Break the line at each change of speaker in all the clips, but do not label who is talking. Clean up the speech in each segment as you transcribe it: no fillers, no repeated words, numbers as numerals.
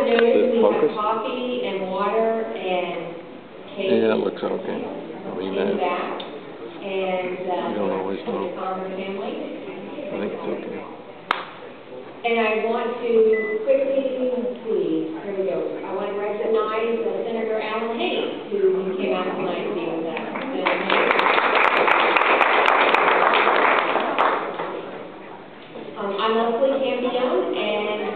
noticed we
Focus?
have coffee and water and cake.
Yeah, it looks okay.
In the back. And
you don't always know.
the Farmer family.
I think it's okay.
And I want to quickly, let's see, here we go. I want to recognize Senator Alan Hayes, who came out tonight to be with us. I'm Leslie Campione, and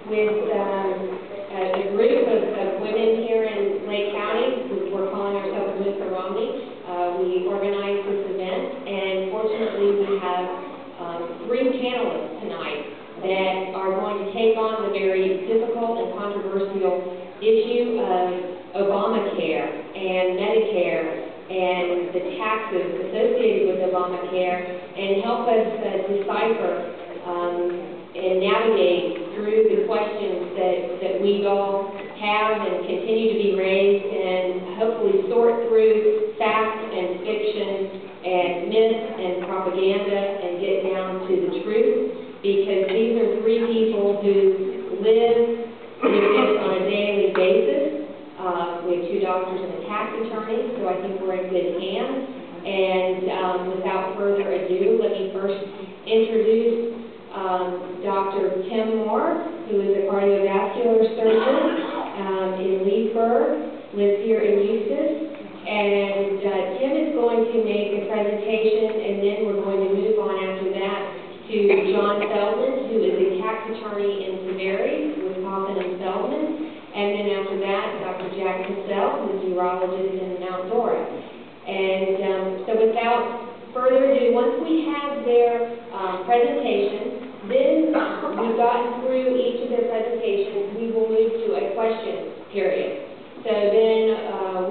with a group of women here in Lake County, who we're calling ourselves Women4Romney, we organized this event, and fortunately we have 3 panelists tonight that are going to take on the very difficult and controversial issue of Obamacare and Medicare and the taxes associated with Obamacare, and help us decipher and navigate through the questions that we all have and continue to be raised, and hopefully sort through fact and fiction and myth and propaganda and get down to the truth, because these are 3 people who live with this on a daily basis. We have 2 doctors and a tax attorney, so I think we're in good hands. And without further ado, let me first introduce Dr. Tim Moore, who is a cardiovascular surgeon in Leesburg, lives here in Eustis. And Tim is going to make a presentation, and then we're going to move on after that to John Feldman, who is a tax attorney in Severi with Coffin and Feldman. And then after that, Dr. Jack Cassell, who is a urologist in Mount Dora. And so without further ado, once we have their presentation, then we've gotten through each of their presentations, we will move to a question period. So then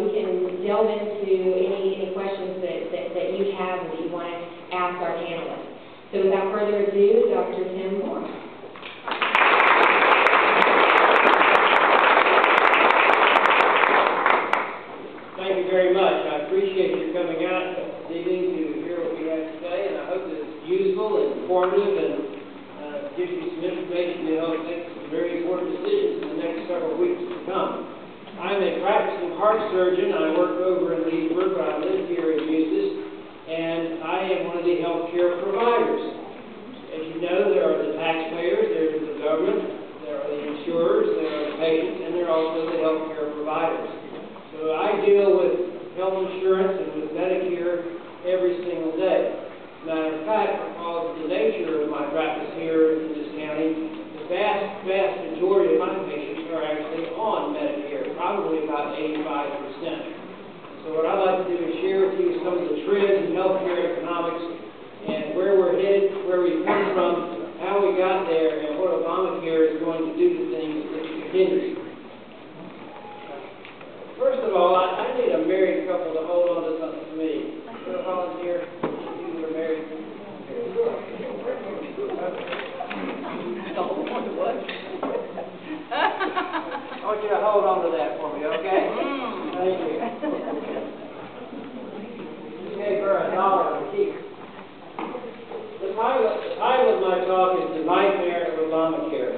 we can delve into any questions that you have and that you want to ask our panelists. So without further ado, Dr. Tim Moore.
Thank you very much. I appreciate you coming out this evening to hear what we have to say, and I hope that it's useful and informative and gives you some information to help make some very important decisions in the next several weeks to come. I'm a practicing heart surgeon. I work over in Leesburg, but I live here in Eustis, and I am one of the healthcare providers. As you know, there are the taxpayers, there's the government, there are the insurers, there are the patients, and there are also the healthcare providers. So I deal with health insurance and with Medicare every single day. Matter of fact, because of the nature of my practice here in this county, the vast majority of my patients are actually on Medicare, probably about 85%. So what I'd like to do is share with you some of the trends in healthcare economics and where we're headed, where we've come from, how we got there, and what Obamacare is going to do to things if it continues. First of all, I need a married couple to hold on to something for me. Is there a volunteer? You that are married? I want you to hold on to that for me, okay? Thank you. You gave her $1 to keep. The title of my talk is The Nightmare of Obamacare.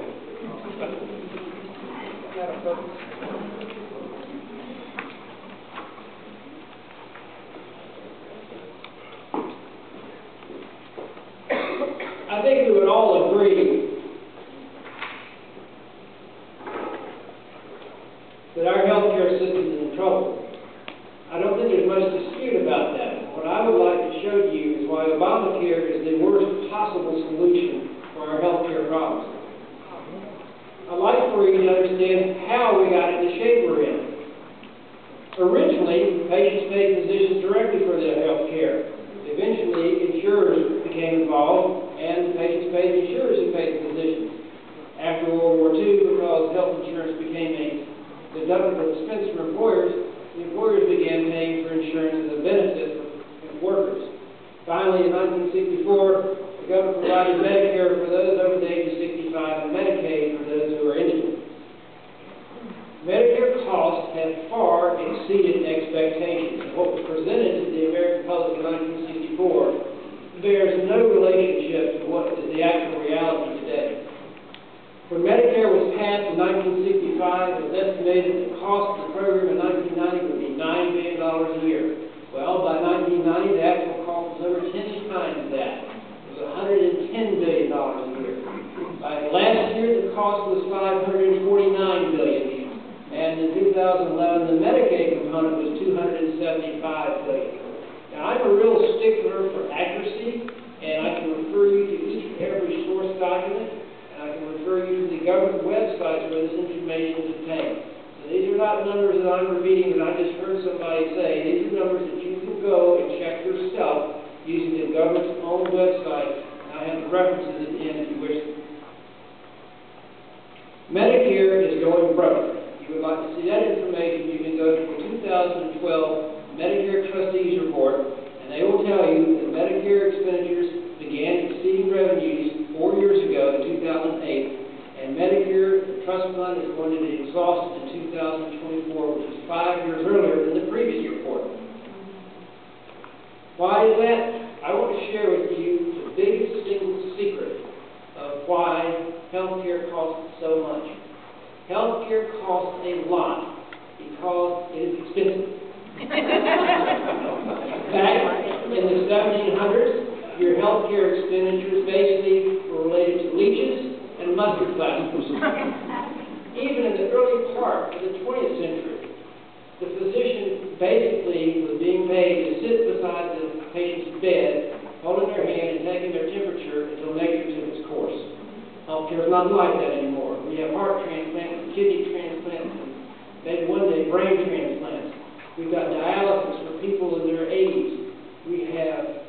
I think we would all agree that our healthcare system is in trouble. I don't think there's much dispute about that. What I would like to show you is why Obamacare is the worst possible solution for our healthcare problems. I'd like for you to understand how we got in the shape we're in. Originally, patients paid physicians directly for their health care. Eventually, insurers became involved, and patients paid the insurers who paid the physicians. After World War II, because health insurance became a deductible expense for employers, the employers began paying for insurance as a benefit for workers. Finally, in 1964, the government provided Medicare for those over the age of 65 and Medicaid for those who are indigent. Medicare costs have far exceeded expectations. What was presented to the American public in 1964 bears no relationship to what is the actual reality today. When Medicare was passed in 1965, it was estimated the cost of the program in 1990 would be $9 billion a year. Well, by 1990, the actual cost was over 10 times that. It was $110 billion a year. By last year, the cost was $549 billion. And in 2011, the Medicaid component was $275 billion. Now, I'm a real stickler for accuracy, and I can refer you to each and every source document, and I can refer you to the government websites where this information is obtained. So these are not numbers that I'm repeating that I just heard somebody say. These are numbers that you can go and check yourself using the government's own website. And I have the references at the end if you wish. Medicare is going broke. If you would like to see that information, you can go to the 2012 Medicare Trustees Report, and they will tell you that Medicare expenditures began exceeding revenues 4 years ago in 2008, and Medicare, the trust fund, is going to be exhausted in 2024, which is 5 years earlier than the previous report. Why is that? I want to share with you the biggest single secret of why health care costs so much. Health care costs a lot because it is expensive. Back in the 1700s, your health care expenditures basically were related to leeches and mustard plasters. Even in the early part of the 20th century, the physician basically was being paid to sit beside the patient's bed, holding their hand and taking their temperature until nature took its course. Healthcare is not like that anymore. We have heart transplants, kidney transplants, and maybe one day brain transplants. We've got dialysis for people in their 80s. We have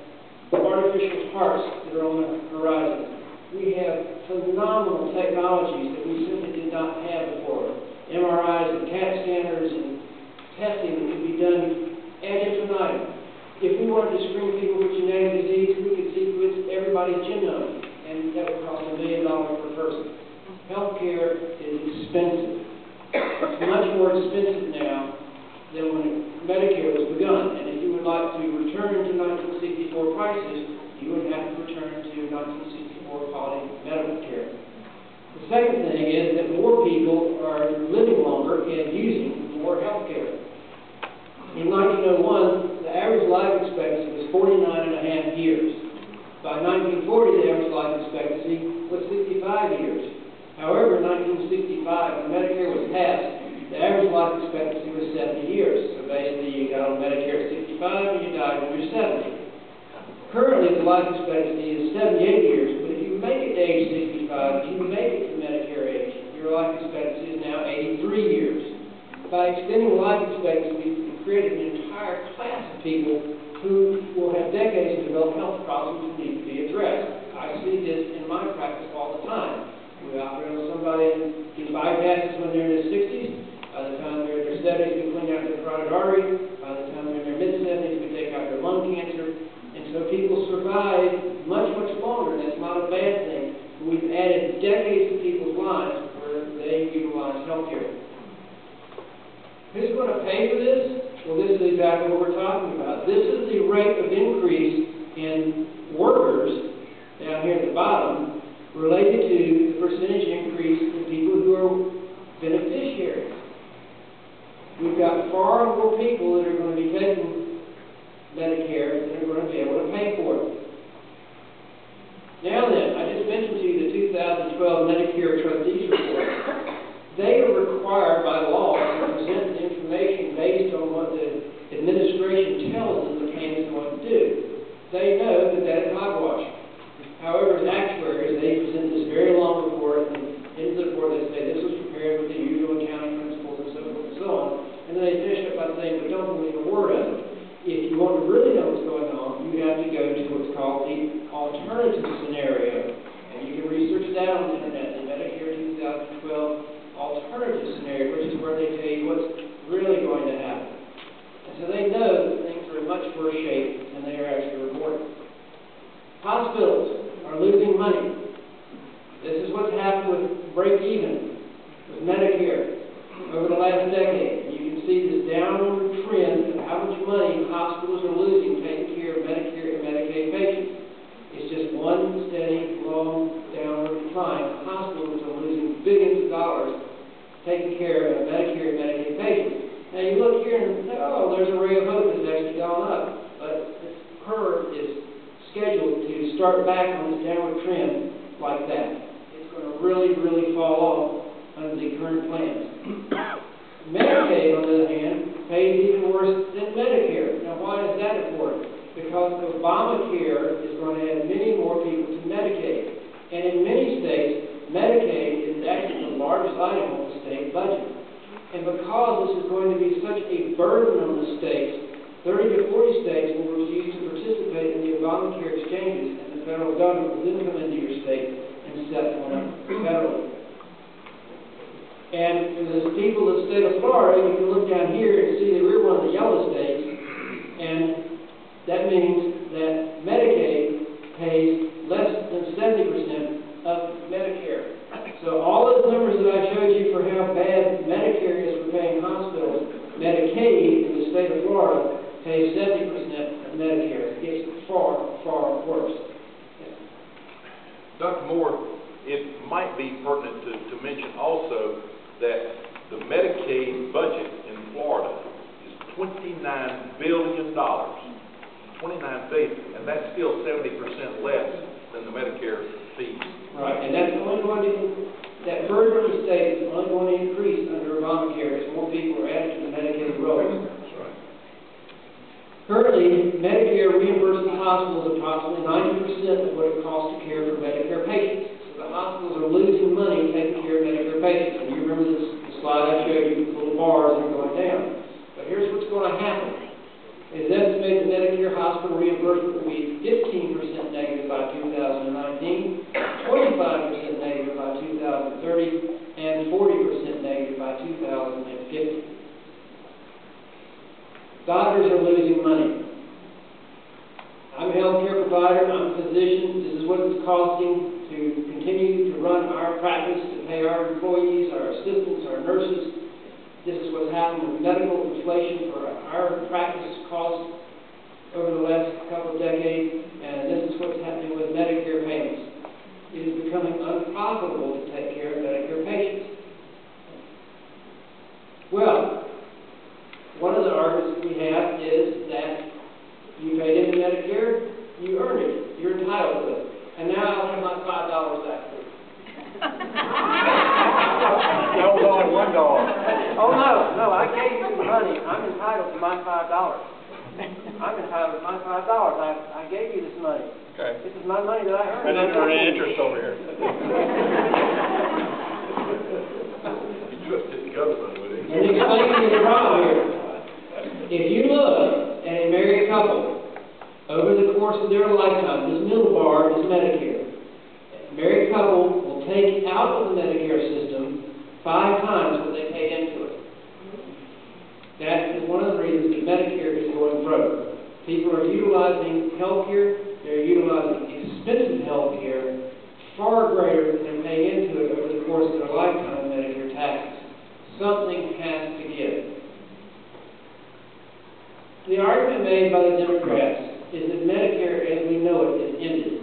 artificial hearts that are on the horizon. We have phenomenal technologies that we simply did not have before. MRIs and CAT scanners and testing that can be done ad infinitum. If we wanted to screen people for genetic disease, we could sequence everybody's genome, and that would cost $1 million per person. Healthcare is expensive. It's much more expensive now than when Medicare was begun. And if you would like to return to 1964 prices, you would have to return to 1964 quality medical care. The second thing is that more people are living longer and using more health care. In 1901, the average life expectancy was 49.5 years. By 1940, the average life expectancy was 65 years. However, in 1965, when Medicare was passed, the average life expectancy was 70 years. So basically, you got on Medicare at 65 and you died when you're 70. Currently, the life expectancy is 78 years, but if you make it to age 65, you make it to Medicare age, your life expectancy is now 83 years. By extending life expectancy, we've created an entire class of people who will have decades to develop health problems that need to be addressed. I see this in my practice all the time. We operate on somebody that gets bypasses when they're in their 60s. By the time they're in their 70s, we clean out their carotid artery. By the time they're in their mid-70s, we take out their lung cancer. And so people survive much, much longer, and that's not a bad thing. We've added decades to people's lives where they utilize health care. Who's going to pay for this? Well, this is exactly what we're talking about. This is the rate of increase in workers down here at the bottom related to the percentage increase in people who are beneficiaries. We've got far more people that are going to be taking Medicare than are going to be able to pay for it. Now then, I just mentioned to you the 2012 Medicare Trustees Report. They are required by law to present the information based on what the administration tells them the plan is going to do. They know that that is hogwash. However, as actuaries, they present this very long report, and in the report they say this was prepared oh, there's a ray of hope that's actually gone up. But this curve is scheduled to start back on this downward trend like that. It's going to really, really fall off under the current plans. Medicaid, on the other hand, pays even worse than Medicare. Now, why is that important? Because Obamacare is going to add many more people to Medicaid. And in many states, Medicaid is actually the largest item on the state budget. And because this is going to be such a burden on the states, 30 to 40 states will refuse to participate in the Obamacare exchanges, and the federal government will then come into your state and set one up federally. And for the people of the state of Florida, you can look down here and see that we're one of the yellow states, and that means that Medicaid pays less than 70% of Medicare. So all those numbers that I showed you for how bad Medicare is for paying hospitals, Medicaid in the state of Florida pays 70% of Medicare. It's far, far worse.
Dr. Moore, it might be pertinent to mention also that the Medicaid budget in Florida is $29 billion. $29 billion, and that's still 70% less than the Medicare fees.
Right, and that's only going to, that burden of the state is only going to increase under Obamacare as more people are added to the Medicaid rolls.
That's right.
Currently, Medicare reimburses hospitals approximately 90% of what it costs to care for Medicare patients. So the hospitals are losing money taking care of Medicare patients. And you remember the slide I showed you, the little bars that are going down. But here's what's going to happen. It is estimated that Medicare hospital reimbursement will be 15% negative by 2019, 25% negative by 2030, and 40% negative by 2050. Doctors are losing money. I'm a healthcare provider, I'm a physician. This is what it's costing to continue to run our practice, to pay our employees, our assistants, our nurses. This is what's happened with medical inflation for our practice costs over the last couple of decades, and this is what's happening with Medicare payments. It is becoming unprofitable to take care of Medicare patients. Well, one of the arguments we have is that you paid into Medicare, you earned it, you're entitled to it, and now I'll have my $5 back.
$1.
Oh, no, I gave you the money. I'm entitled to my $5. I'm entitled to my $5. I gave you this money.
Okay.
This is my money that I earned.
I didn't earn any interest over here. You trusted the government with it.
Let me explain to you the problem here. If you look at a married couple over the course of their lifetime, this middle bar is Medicare. A married couple will take out of the Medicare system 5 times what they paid into it. That is one of the reasons that Medicare is going broke. People are utilizing health care, they're utilizing expensive health care far greater than they're paying into it over the course of their lifetime of Medicare taxes. Something has to give. The argument made by the Democrats is that Medicare as we know it is ended.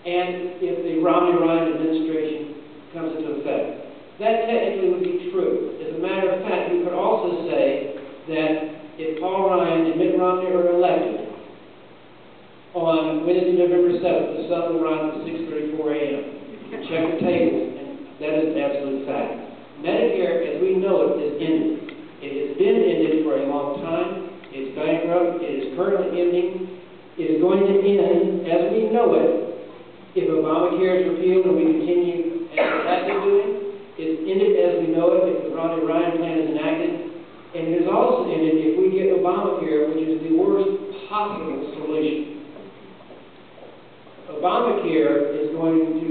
And if the Romney-Ryan administration comes into effect. That technically would be true. As a matter of fact, we could also say that if Paul Ryan and Mitt Romney are elected on Wednesday, November 7th, the sun will rise at 6:34 a.m. You can check the tables, and that is an absolute fact. Medicare, as we know it, is ended. It has been ended for a long time. It's bankrupt. It is currently ending. It is going to end, as we know it, if Obamacare is repealed and we continue as we have been doing. It's ended as we know it if the Romney-Ryan plan is enacted. And it is also ended if we get Obamacare, which is the worst possible solution. Obamacare is going to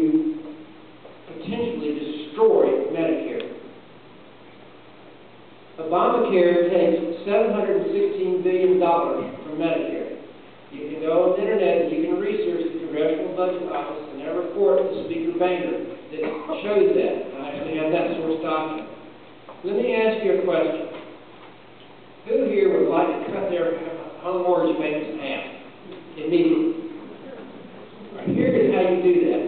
potentially destroy Medicare. Obamacare takes $716 billion from Medicare. You can go on the internet and you can research the Congressional Budget Office and their report to Speaker Boehner that shows that. I actually have that source document. Let me ask you a question. Who here would like to cut their home mortgage payments in half immediately? Right, here is how you do that.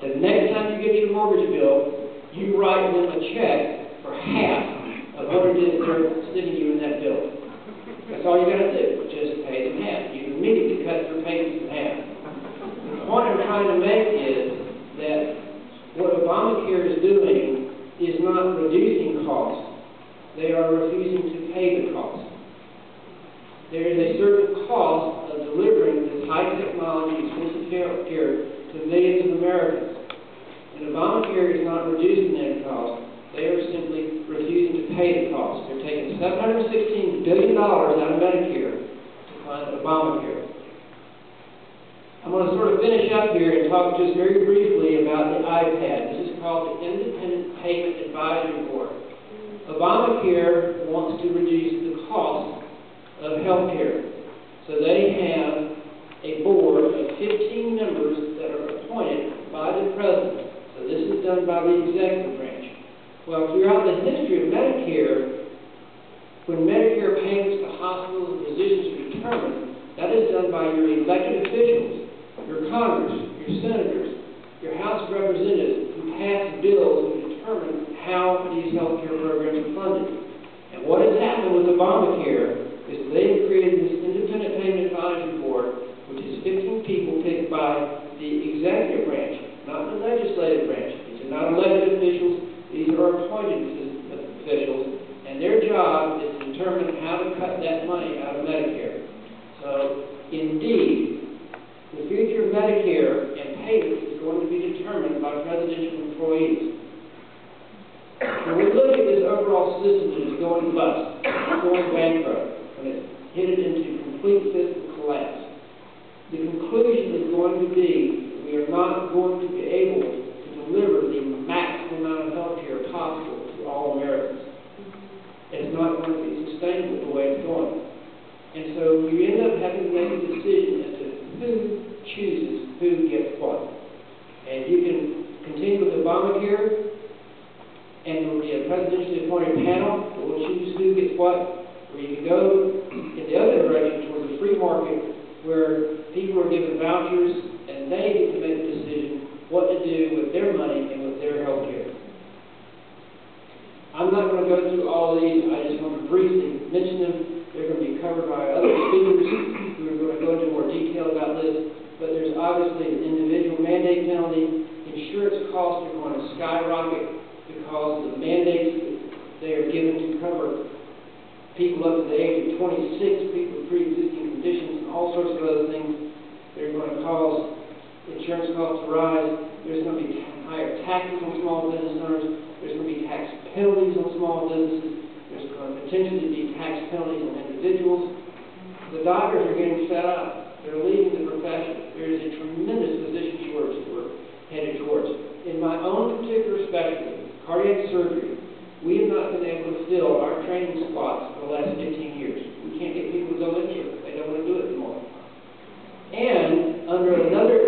The next time you get your mortgage bill, you write them a check for half of what it is they're sending you in that bill. That's all you gotta do, just pay them half. You immediately cut their payments in half. The point I'm trying to make is that what Obamacare is doing is not reducing costs. They are refusing to pay the cost. There is a certain cost of delivering this high technology, expensive health care to millions of Americans. And Obamacare is not reducing that cost. They are simply refusing to pay the cost. They're taking $716 billion out of Medicare to fund Obamacare. I'm going to sort of finish up here and talk just very briefly about the iPad. This is called the Independent Payment Advisory Board. Obamacare wants to reduce the cost of health care. So they have a board of 15 members that are appointed by the president. So this is done by the executive branch. Well, throughout the history of Medicare, when Medicare payments to hospitals and physicians are determined, that is done by your elected officials, your Congress, your senators, your House of Representatives, who pass bills and determine how these health care programs are funded. And what has happened with Obamacare is they've created this Independent Payment Advisory Board, which is 15 people picked by the executive branch, not the legislative branch. These are not elected officials. These are appointed officials, and their job is to determine how to cut that money out of Medicare. So, indeed, the future of Medicare and payments is going to be determined by presidential employees. When we look at this overall system that is going bust, going bankrupt, when it's headed into complete fiscal collapse, the conclusion is going to be that we are not going to be able to deliver the maximum amount of health care possible to all Americans. It's not going to be sustainable the way it's going. And so you end up having to make a decision as to who chooses who gets what. And you can continue with Obamacare, and there will be a presidentially appointed panel that will choose who gets what, or you can go in the other direction towards a free market where people are given vouchers and they get to make a decision what to do with their money and with their health care. I'm not going to go through all of these. I just want to briefly mention them. They're going to be covered by other speakers who are going to go into more detail about this. But there's obviously an individual mandate penalty. Insurance costs are going to skyrocket because of the mandates that they are given to cover people up to the age of 26, people with pre-existing conditions, and all sorts of other things. They're going to cause insurance costs to rise. There's going to be higher taxes on small business owners. There's going to be tax penalties on small businesses. There's going to potentially be tax penalties on individuals. The doctors are getting fed up. They're leaving the profession. There is a tremendous physician shortage that we're headed towards. In my own particular specialty, cardiac surgery, we have not been able to fill our training slots for the last 15 years. We can't get people to go into it. They don't want to do it anymore. And under another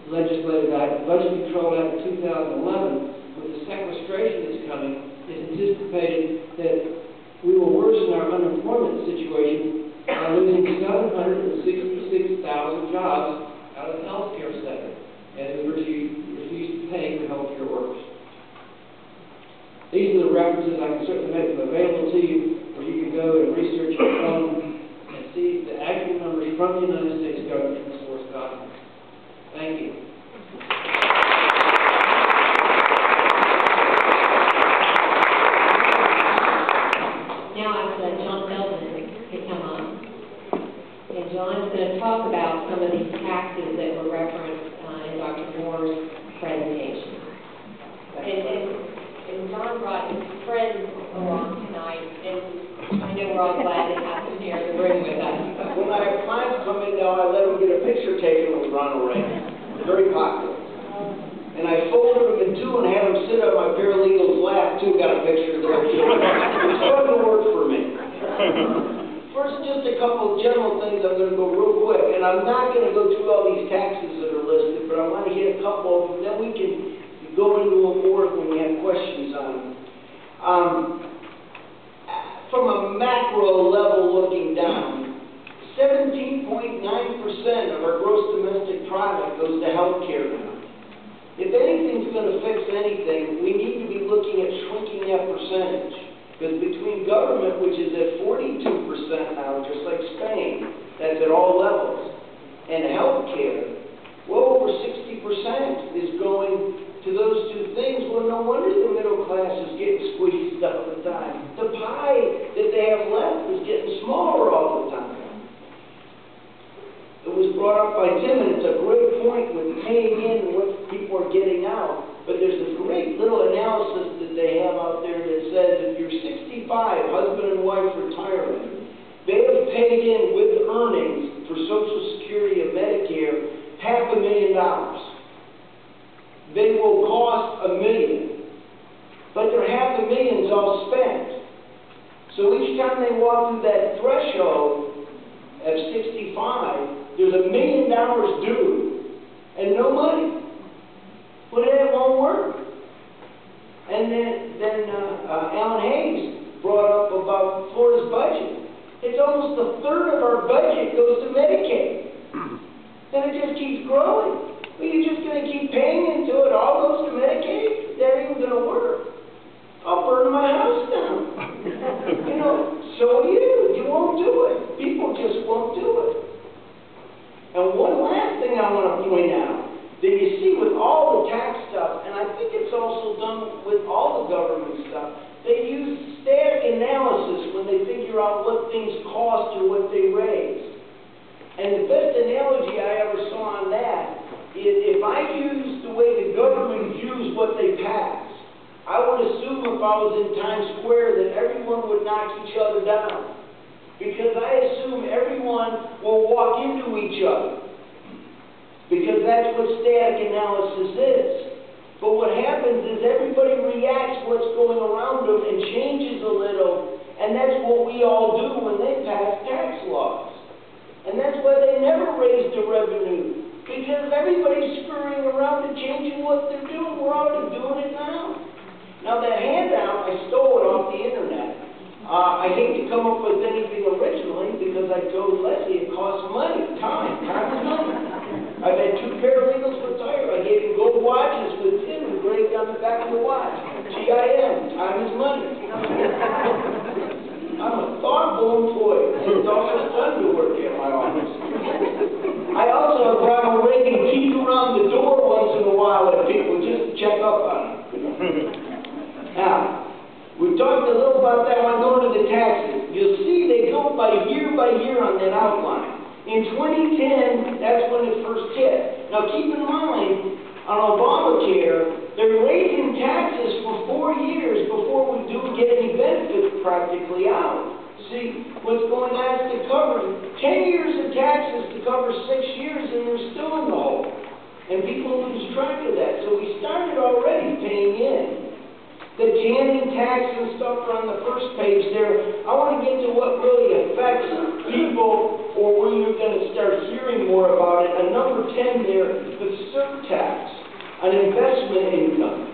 legislative act, the Budget Control Act of 2011, with the sequestration that's coming, it's anticipated that we will worsen our unemployment situation by losing 766,000 jobs out of the healthcare sector as we refuse to pay for healthcare workers. These are the references I can certainly make them available to you, where you can go and research your own and see the actual numbers from the United States government in the source documents. Thank you.
Now I've John Feldman to come up. And John's going to talk about some of these taxes that were referenced in Dr. Moore's presentation. And John brought his friends along tonight, and I know we're all glad to have him here in the room with us.
When I have clients come in now, I let them get a picture taken with Ronald Reagan. Very popular. And I folded them in two and had them sit on my paralegal's lap, too, got a picture there. It's fun to work for me. First, just a couple of general things. I'm going to go real quick. And I'm not going to go through all these taxes that are listed, but I want to hit a couple of them. Then we can go into a more when we have questions on them. From a macro level looking down, 17.9% of our gross domestic product goes to health care now. If anything's going to fix anything, we need to be looking at shrinking that percentage. Because between government, which is at 42% now, husband and wife retirement, they have paid in with earnings for Social Security and Medicare $500,000. They will cost $1 million, but their $500,000's all spent. So each time they walk through that threshold of 65, there's $1 million due and no money. Well, that won't work. And then Alan Hayes brought up about Florida's budget. It's almost a third of our budget goes to Medicaid. And it just keeps growing. Well, you're just going to keep paying into it. All goes to Medicaid? That ain't going to work. I'll burn my house down. You know, so you won't do it. People just won't do it. And one last thing I want to point out, that you see with all the tax stuff, and I think it's also done with all the government stuff, they use static analysis when they figure out what things cost or what they raise. And the best analogy I ever saw on that is if I used the way the government views what they pass, I would assume if I was in Times Square that everyone would knock each other down. Because I assume everyone will walk into each other. Because that's what static analysis is. But what happens is everybody reacts what's going around them and changes a little. And that's what we all do when they pass tax laws. And that's why they never raise the revenue. Because everybody's scurrying around and changing what they're doing. We're already doing it now. Now that handout, I stole it off the internet. I hate to come up with anything originally because I told Leslie it costs money, time is money. I've had 2 paralegals retire. I gave them gold watches with Tim engraved on the back of the watch. G-I-M, time is money. I'm a thoughtful employee, and it's almost fun to work at my office. I also have Ronald Reagan peek around the door once in a while at people just to check up on them. Now, we talked a little about that when going to the taxes. You'll see they go by year on that outline. In 2010, that's when it first hit. Now keep in mind, on Obamacare, they're raising taxes for 4 years before we do get any benefits practically out. See, what's going on is to cover 10 years of taxes to cover 6 years, and they're still in the hole. And people lose track of that. So we started already paying in. The canning tax and stuff are on the first page there. I want to get to what really affects people or where you're going to start hearing more about it. And number 10 there, the surtax on investment income.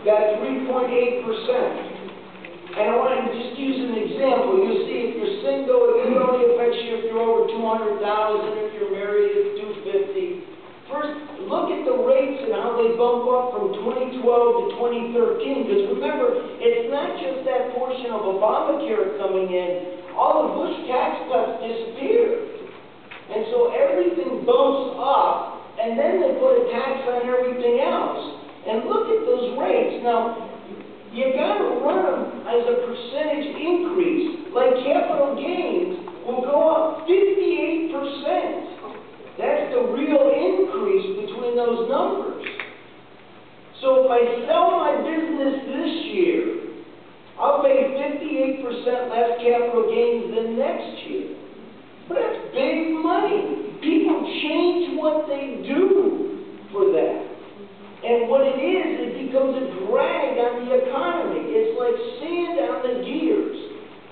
Got 3.8%. And I want to just use an example. You'll see if you're single, it only affects you if you're over 200,000. If you're married, it's 250. First, look at the rates and how they bump up from 2012 to 2013. Because remember, it's not just that portion of Obamacare coming in. All the Bush tax cuts disappeared. And so everything bumps up, and then they put a tax on everything else. And look at those rates. Now, you got to run them as a percentage increase. Like capital gains will go up 58%. That's the real increase between those numbers. So if I sell my business this year, I'll pay 58% less capital gains than next year. But that's big money. People change what they do for that. And what it is, it becomes a drag on the economy. It's like sand on the gears.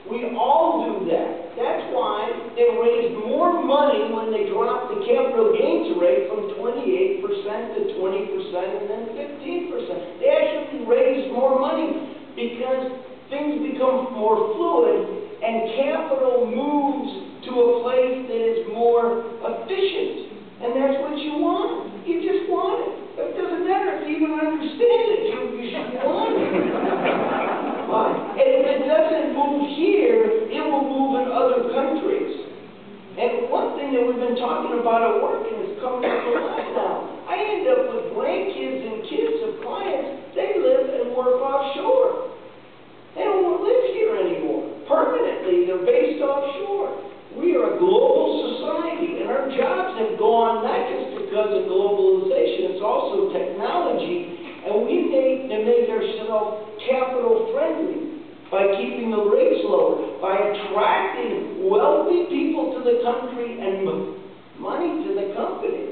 We all do that. That's why they raised more money when they dropped the capital gains rate from 28% to 20% and then 15%. They actually raised more money because things become more fluid and capital moves to a place that is more efficient. And that's what you want. You just want it. It doesn't matter if you even understand it. You should want it. And if it doesn't move here, it will move in other countries. And one thing that we've been talking about at work, and it's coming up a lot now, I end up with grandkids and kids of clients, they live and work offshore. They don't live here anymore. Permanently, they're based offshore. We are a global society, and our jobs have gone not just because of globalization, it's also technology, and we need to make ourselves capital friendly. by keeping the rates lower, by attracting wealthy people to the country and money to the country,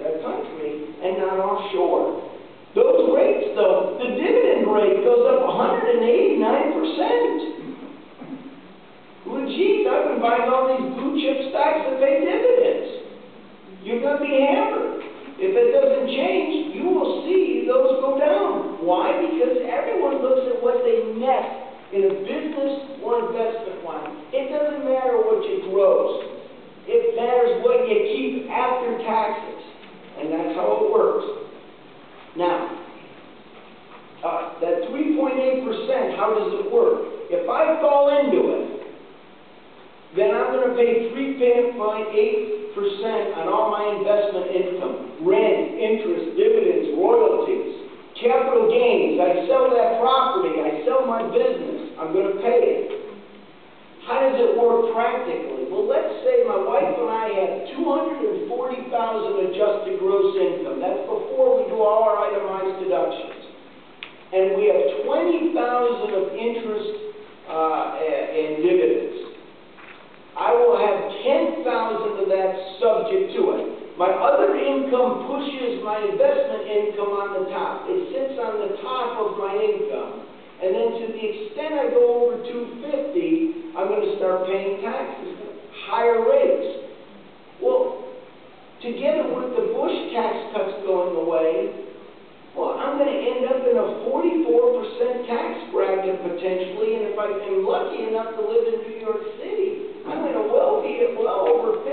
and not offshore. Those rates, though, the dividend rate goes up 189%. Well, geez, I've been buying all these blue chip stocks that pay dividends. You're going to be hammered. If it doesn't change, you will see those go down. Why? Because everyone looks at what they net in a business or investment line. It doesn't matter what you gross. It matters what you keep after taxes. And that's how it works. Now, that 3.8%, how does it work? If I fall into it, then I'm going to pay 3.8% on all my investment income, rent, interest, dividends, royalties, capital gains. I sell that property, I sell my business, I'm going to pay it. How does it work practically? Well, let's say my wife and I have $240,000 adjusted gross income. That's before we do all our itemized deductions. And we have $20,000 of interest and dividends. I will have $10,000 of that subject to it. My other income pushes my investment income on the top. It sits on the top of my income. And then to the extent I go over 250, I'm going to start paying taxes, higher rates. Well, together with the Bush tax cuts going away, well, I'm going to end up in a 44% tax bracket potentially, and if I am lucky enough to live in New York City, I'm going to be at well over 50%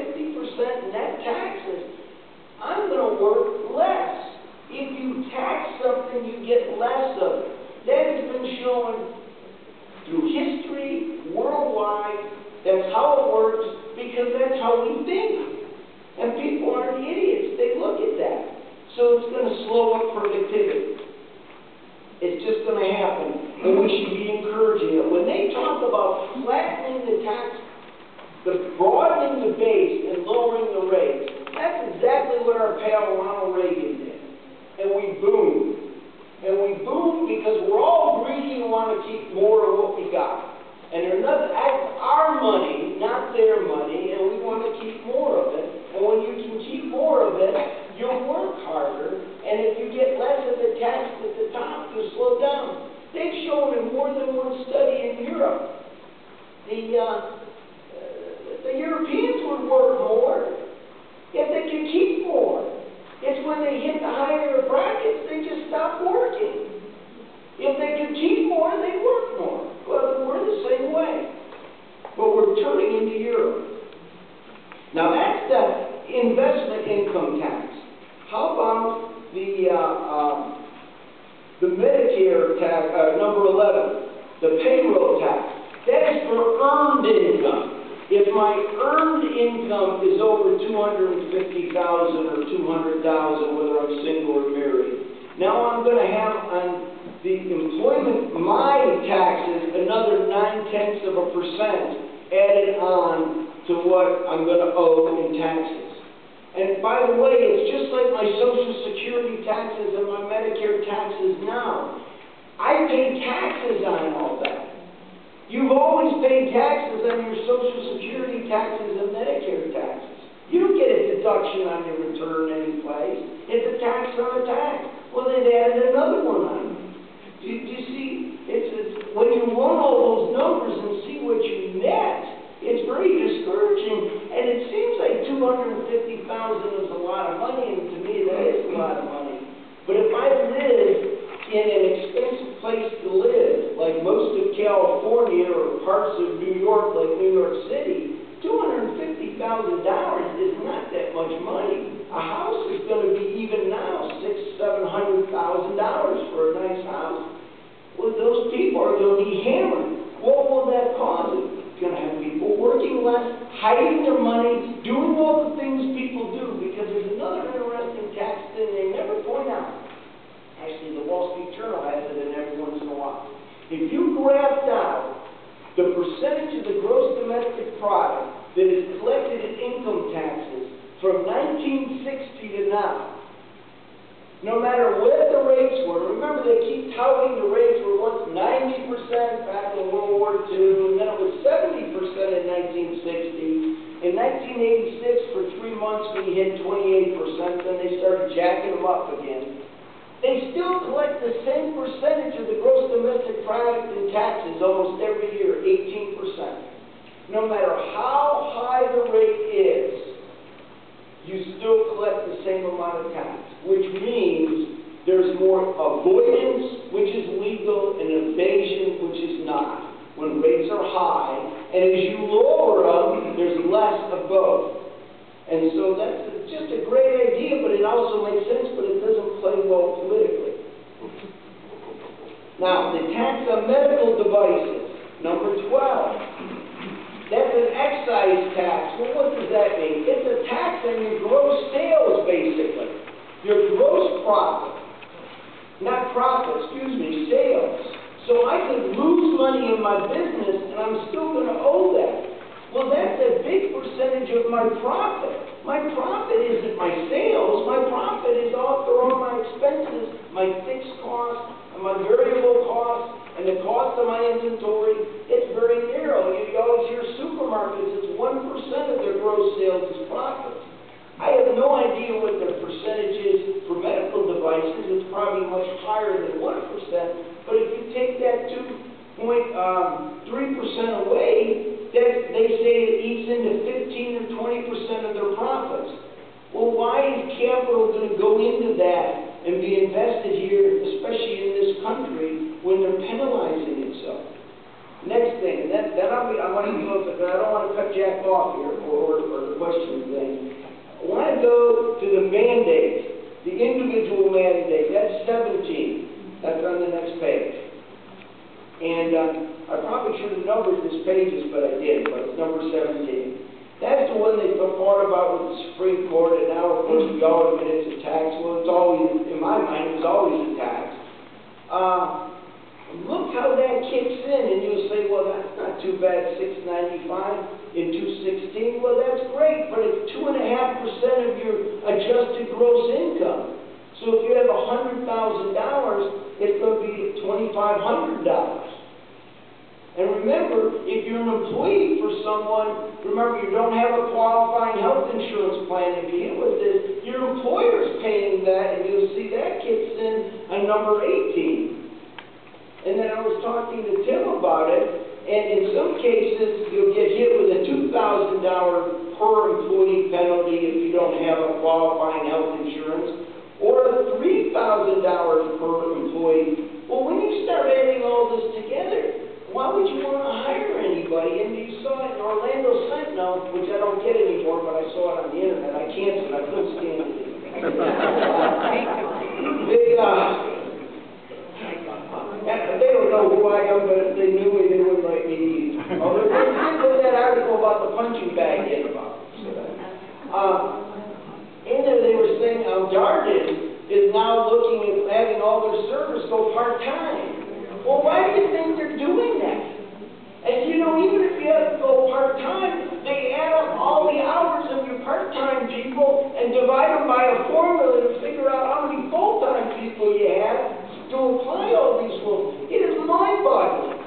net taxes. I'm going to work less. If you tax something, you get less of it. That has been shown through history, worldwide. That's how it works, because that's how we think. And people aren't idiots. They look at that. So it's going to slow up productivity. It's just going to happen. And we should be encouraging it. When they talk about flattening the tax, broadening the base and lowering the rates, that's exactly what our pal Ronald Reagan did. And we boomed. And we boomed because we're all greedy and want to keep more of what we got. And they're not, that's our money, not their money, and we want to keep more of it. And when you can keep more of it, you'll work harder, and if you get less of the tax at the top, you'll slow down. They've shown in more than one study in Europe, the Europeans would work more if they could keep more. It's when they hit the higher brackets, they just stop working. If they could keep more, they'd work more. Well, we're the same way. But we're turning into Europe. Now, that's the investment income tax. How about the Medicare tax, number 11, the payroll tax? That is for earned income. If my earned income is over $250,000 or $200,000, whether I'm single or married, now I'm going to have on the employment, my taxes, another 0.9% added on to what I'm going to owe in taxes. And by the way, it's just like my Social Security taxes and my Medicare taxes now. I pay taxes on all that. You've always paid taxes on your Social Security taxes and Medicare taxes. You don't get a deduction on your return anyplace. It's a tax on a tax. Well, they've added another one on. Do you see? It's when you run all those numbers and see what you net, it's very discouraging. And it seems like $250,000 is a lot of money, and to me that is a lot of money. But if I live in an expensive place to live, like most of California or parts of New York, like New York City, $250,000 is not that much money. A house is going to be even now $600,000-700,000 for a nice house. Well, those people are going to be hammered. What will that cause? It's going to have people working less, hiding their money, doing all the things people do, because there's another interesting tax thing they never point out. Actually, the Wall Street Journal has it in every once in a while. If you graphed out the percentage of the gross domestic product that is collected in income taxes from 1960 to now, no matter what the rates were, remember they keep touting the rates were once 90% back in World War II. we hit 28%, then they started jacking them up again. They still collect the same percentage of the gross domestic product in taxes almost every year, 18%. No matter how high the rate is, you still collect the same amount of tax, which means there's more avoidance, which is legal, and evasion, which is not, when rates are high. And as you lower them, there's less of both. And so that's just a great idea, but it also makes sense, but it doesn't play well politically. Now, the tax on medical devices, number 12. That's an excise tax. Well, what does that mean? It's a tax on your gross sales, basically. Your gross profit. Not profit, excuse me, sales. So I could lose money in my business, and I'm still going to owe that. Well, that's a big percentage of my profit. My profit isn't my sales. My profit is after all my expenses, my fixed costs, and my variable costs, and the cost of my inventory. It's very narrow. You always hear supermarkets, it's 1% of their gross sales is profits. I have no idea what their percentage is for medical devices. It's probably much higher than 1%. But if you take that 2.3% away, they say it eats into 15 or 20% of their profits. Well, why is capital going to go into that and be invested here, especially in this country, when they're penalizing it so? Next thing, and then I want to go, but I don't want to cut Jack off here, or the question thing. I want to go to the mandate, the individual mandate. That's 17. That's on the next page. And I probably should have numbered these pages, but I didn't. But it's number 17. That's the one they fought about with the Supreme Court, and now, of course, we all admit it's a tax. Well, it's always, in my mind, it's always a tax. Look how that kicks in, and you'll say, well, that's not too bad, $695 in 216. Well, that's great, but it's 2.5% of your adjusted gross income. So if you have $100,000, it's going to be $2,500. And remember, if you're an employee for someone, remember you don't have a qualifying health insurance plan to begin with this. Your employer's paying that, and you'll see that kicks in on number 18. And then I was talking to Tim about it, and in some cases, you'll get hit with a $2,000 per employee penalty if you don't have a qualifying health insurance, or a $3,000 per employee. Well, when you start adding all this together, why would you want to hire anybody? And you saw it in Orlando Sentinel, which I don't get anymore, but I saw it on the internet. I canceled it. I couldn't stand it. They don't know who I am, but if they knew me, they wouldn't write me either. Although they did put that article about the punching bag in about it. In there they were saying how Darden is now looking at having all their servers go part-time. Well, why do you think they're doing that? And you know, even if you have to go part-time, they add up all the hours of your part-time people and divide them by a formula to figure out how many full-time people you have to apply all these rules. It is mind-boggling.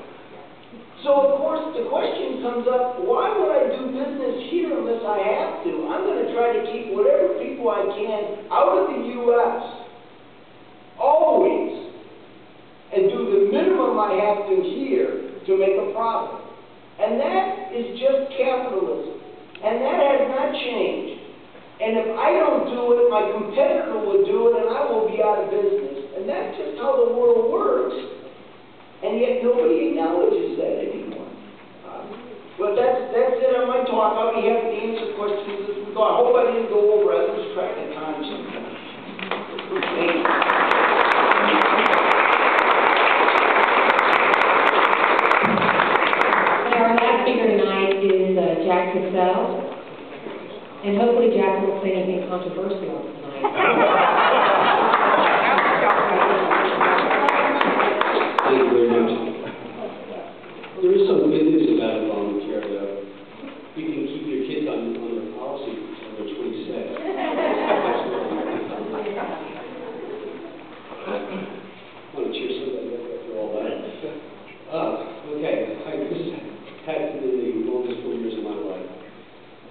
So, of course, the question comes up, why would I do business here unless I have to? I'm going to try to keep whatever people I can out of the U.S. always, and do the minimum I have to here to make a profit. And that is just capitalism. And that has not changed. And if I don't do it, my competitor will do it, and I will be out of business. And that's just how the world works. And yet nobody acknowledges that anymore. But that's it on my talk. I'll be happy to answer questions as we go. I hope I didn't go over. I lose track of time sometimes. Thank you.
Our last speaker tonight is Jack Cassell. And hopefully Jack won't say anything controversial tonight.
Thank you very much. There is some good news about Obamacare, though. You can keep your kids on their policy until they're 26. I want to cheer somebody up after all that. Okay. This has been the longest 4 years of my life.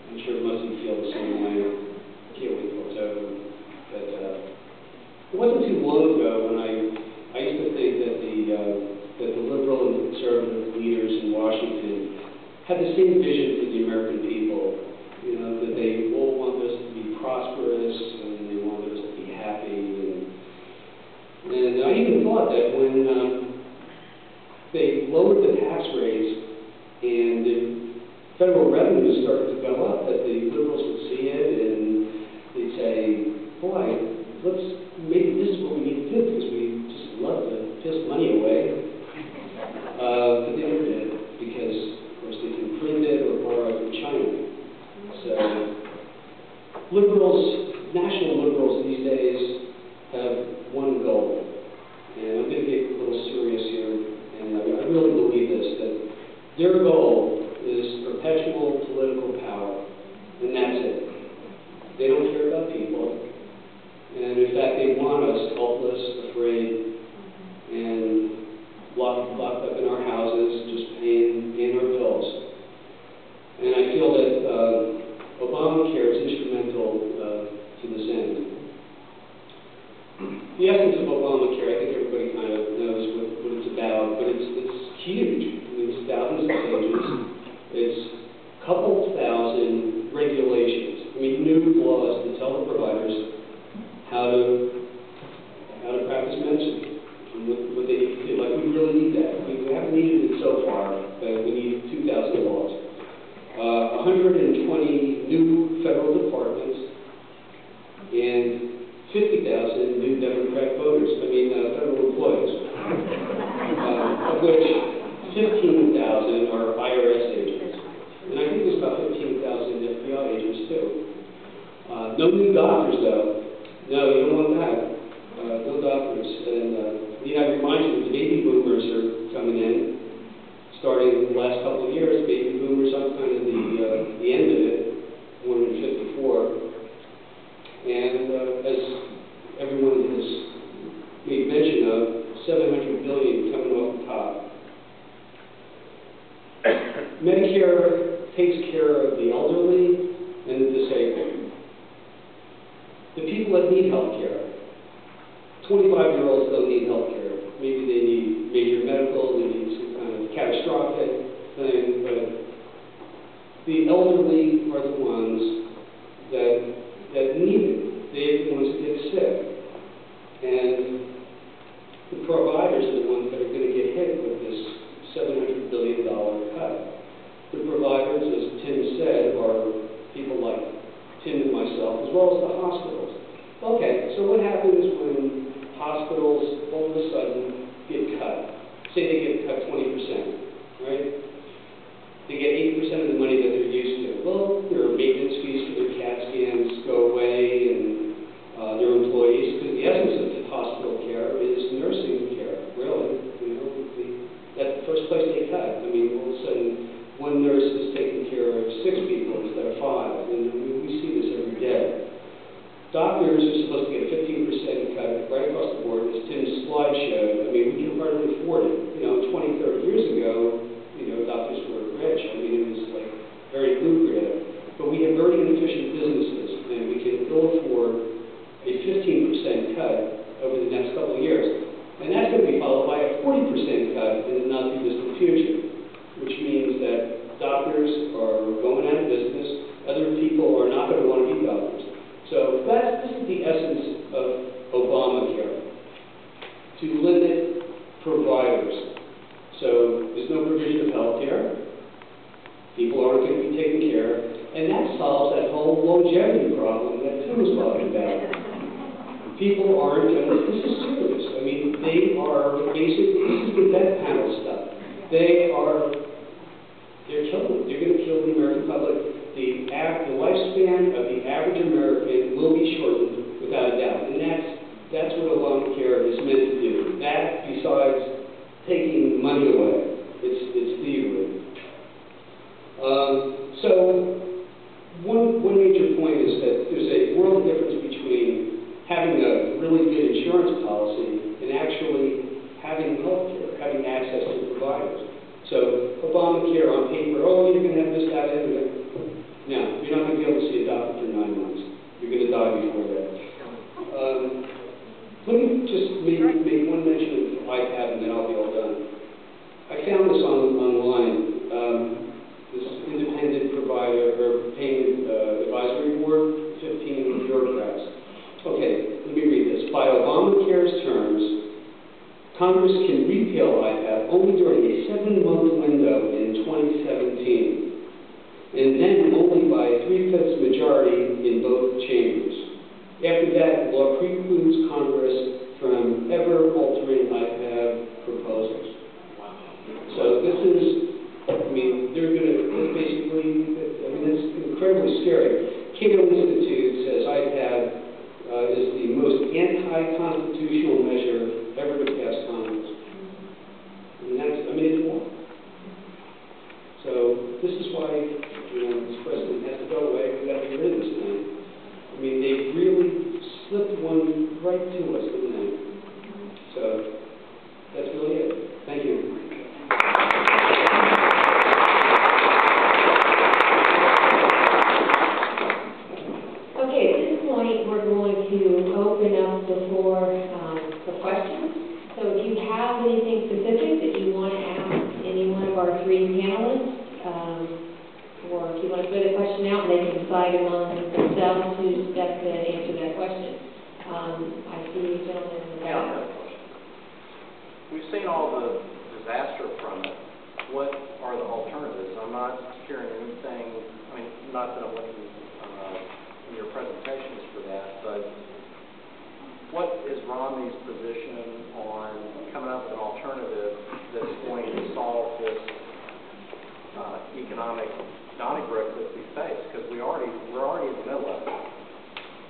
I'm sure most of you feel the same way. Can't have the same vision for the American people, you know, that they all want us to be prosperous and they want us to be happy. And I even thought that when they lowered the tax rates and the federal revenues started to go up, that the liberals would see it and they'd say, boy, maybe this is what we need to do because we just love to piss money away. But they never did because, of course, they can print it or borrow it from China. So national liberals these days have one goal. And I'm going to get a little serious here, and I really believe this, that their goal is perpetual political power, and that's it. They don't care about people, and in fact, they want us helpless, afraid, and locked up in our houses, just paying our bills. And I feel that Obamacare is instrumental to this end. The essence of Obamacare, I think everybody kind of knows what it's about, but it's huge. I mean, it's thousands of pages. It's a couple thousand regulations. I mean, new laws that tell the providers how to practice medicine and what they need to do. Like, we really need that. I mean, we haven't needed it so far, but we need 2,000 laws. 120 new federal departments and 50,000 new Democrat voters, federal employees, of which 15,000 are IRS agents. And I think there's about 15,000 FBI agents too. No new doctors though. No, you don't want that. No doctors. And I remind you that the baby boomers are coming in, starting in the last couple of years. Baby boomers are kind of the end of it, more than 54. And as everyone has made mention of, $700 billion coming off the top. Medicare takes care of the elderly and the disabled. The people that need health care. 25-year-olds don't need health care. Maybe they need major medical, they need some kind of catastrophic thing, but the elderly are the ones that need it. They're the ones that get sick. And the providers are the ones that are going to get hit with this $700 billion cut. The providers, as Tim said, are people like Tim and myself, as well as the hospitals. Okay, so what happens when hospitals all of a sudden get cut? Say they get cut 20%, right? They get 80% of the money that they're used to. Well, their maintenance fees for their CAT scans go away, and their employees, because the essence of the hospital care is nursing care, really. That's the first place they cut. I mean, all of a sudden, one nurse is taking care of 6 people instead of 5, and we see this every day. Doctors are supposed to get a 15% cut right across the board, as Tim's slide showed. I mean, we can hardly afford it. 20, 30 years ago, doctors were rich. I mean, it was like very lucrative. But we have very inefficient businesses, and we can ill afford a 15% cut over the next couple of years. And that's going to be followed by a 40% cut in the not-too-distant future, which means that doctors are going out of business. Other people are not going to want to be doctors. So this is the essence of Obamacare, to limit providers. So there's no provision of health care. People aren't going to be taken care of. And that solves that whole longevity problem that Tim was talking about. People aren't going to, this is serious. I mean, they are basically, this is the death panel stuff. They're killing, they're going to kill the American public. The lifespan of the average American will be shortened without a doubt. And that's what Obamacare is meant to do. That, besides taking money away, it's thievery. So one major point is that there's a world difference between having a really good insurance policy and actually having health care, having access to providers. So Obamacare on paper, you're going to have this, that, and that. No, you're not going to be able to see a doctor for 9 months. You're going to die before that. Let me just make one mention of IPAD, and then I'll be all done. I found this online. This scary. Cato Institute says IPAD is the most anti-constitutional measure ever to pass Congress. It's war. So this is why, this president has to go away. We've got to get rid of this thing. They really slipped one right to us, didn't they? So that's really it. Thank you.
Okay, at this point, we're going to open up the floor for questions. So if you have anything specific that you want to ask any one of our three panelists, or if you want to put a question out, they can decide among themselves who's best to answer that question. I see you gentlemen in the back.
We've seen all the disaster from it. What are the alternatives? I'm not hearing anything, not that I'm looking in your presentations for that, but what is Romney's position on coming up with an alternative that's going to solve this economic donnybrook that we face? Because we're already in the middle of it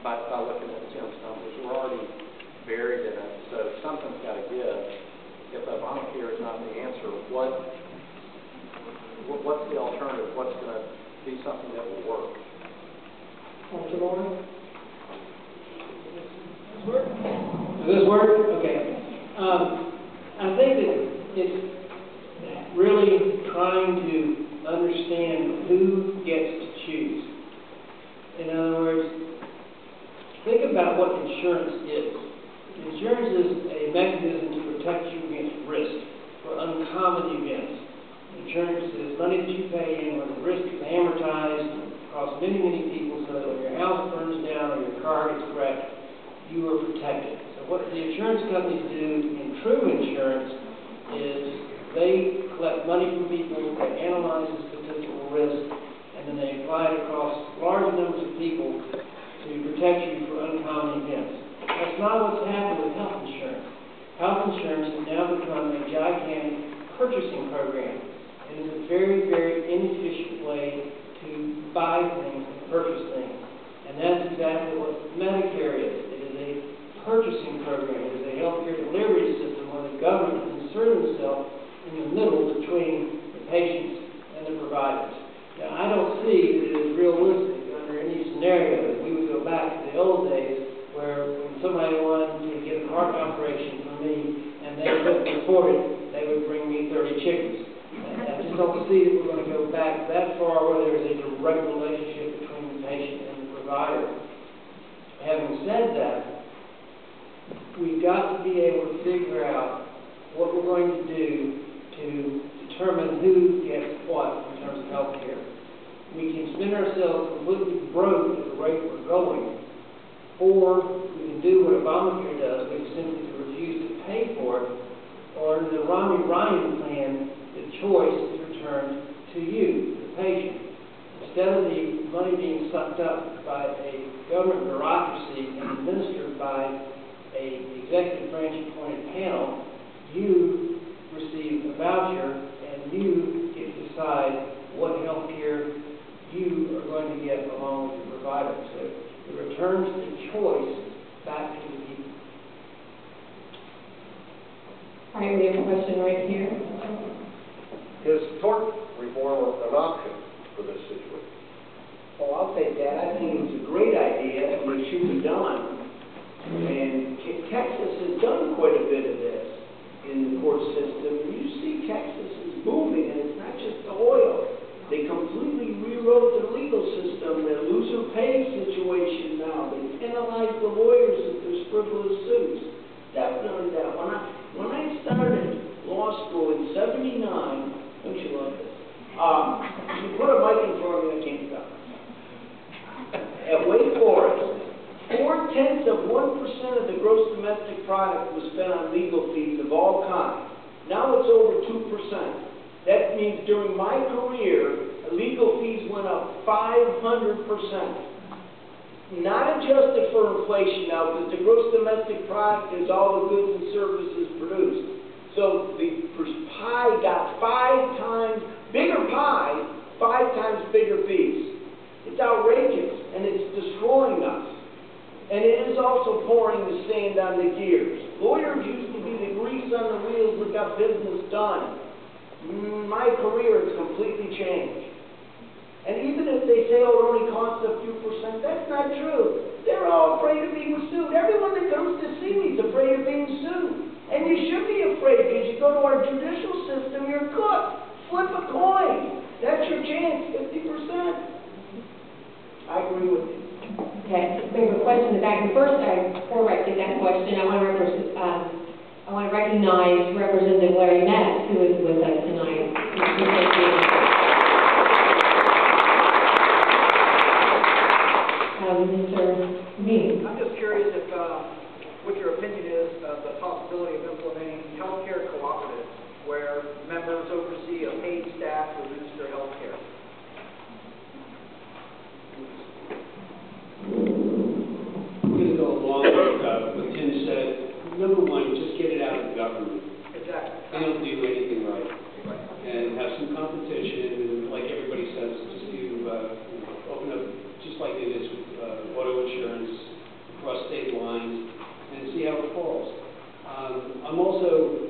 by looking at Tim's numbers. We're already buried in it, so something's got to give. If Obamacare is not the answer, what's the alternative? What's going to be something that will work?
Dr. Moore?
Does this work? Okay. I think that it's really trying to understand who gets to choose. In other words, think about what insurance is. Insurance is a mechanism to protect you against risk for uncommon events. Insurance is money that you pay in when the risk is amortized across many, many people, so that when your house burns down or your car gets wrecked, you are protected. So what the insurance companies do in true insurance is they collect money from people, they analyze the statistical risk, and then they apply it across large numbers of people to protect you for uncommon events. That's not what's happened with health insurance. Health insurance has now become a gigantic purchasing program. It is a very, very inefficient way to buy things and purchase things. And that's exactly what Medicare is. It is a purchasing program. It is a healthcare delivery system where the government has inserted itself in the middle between the patients and the providers. Now, I don't see that it is realistic under any scenario that we would go back to the old days where when somebody wanted to get a heart operation from me and they couldn't afford it, they would bring me 30 chickens. I just don't see that we're going to go back that far where there is a direct relationship between the patient and the provider. Having said that, we've got to be able to figure out what we're going to do to determine who gets what in terms of health care. We can spend ourselves completely broke at the rate we're going, or we can do what Obamacare does, which is simply to refuse to pay for it, or under the Romney-Ryan plan, the choice is returned to you, the patient. Instead of the money being sucked up by a government bureaucracy and administered by an executive branch appointed panel, you receive a voucher and you get to decide what health care you are going to get along with your provider. So it returns the choice back to the people.
All right, we have a question right here.
Is tort reform an option for this situation?
Oh, I'll take that. I think it's a great idea, and it should be done. And Texas has done quite a bit of this in the court system. You see Texas is moving, and it's not just the oil. They completely rewrote the legal system, their loser pay situation now. They penalize the lawyers if there's frivolous suits. Definitely that. When I started law school in '79, don't you love this? You put a mic in front of me, I can't stop. At Wake Forest, 0.4% of the gross domestic product was spent on legal fees of all kinds. Now it's over 2%. That means during my career, legal fees went up 500%. Not adjusted for inflation now, because the gross domestic product is all the goods and services produced. So the pie got 5 times bigger pie, 5 times bigger fees. It's outrageous. pouring the sand on the gears. Lawyers used to be the grease on the wheels that got business done. My career has completely changed. And even if they say, oh, it only costs a few percent, that's not true. They're all afraid of being sued. Everyone that comes to see me is afraid of being sued. And you should be afraid, because you go to our judicial system, you're cooked. Flip a coin. That's your chance, 50%. I agree with you.
Okay, we have a question in the back. And first, before I get that question, I want to recognize Representative Larry Metz, who is with us tonight. Mr. Means.
I'm just curious if, what your opinion is of the possibility of implementing healthcare cooperatives where members oversee a paid staff to reduce their health care.
I'm going to go along with what Tim said. Number one, just get it out of the government.
Exactly.
They don't do anything right. And have some competition, and like everybody says, just do, open up, just like it is with auto insurance, across state lines, and see how it falls. I'm also,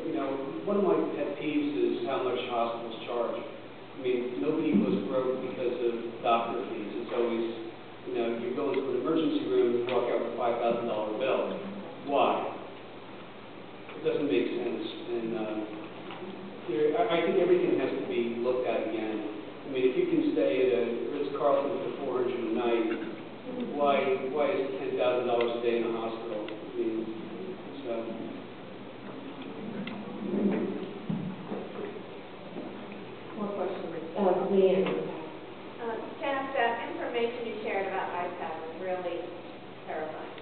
one of my pet peeves is how much hospitals charge. I mean, nobody goes broke because of doctor fees. It's always, you go into an emergency room, you walk out with a $5,000 bill. Why? It doesn't make sense. And I think everything has to be looked at again. I mean, if you can stay at a Ritz-Carlton for $400 a night, why is $10,000 a day in a hospital? I mean, so.
More questions? Leanne.
Jack, that information you shared about iPad was really terrifying.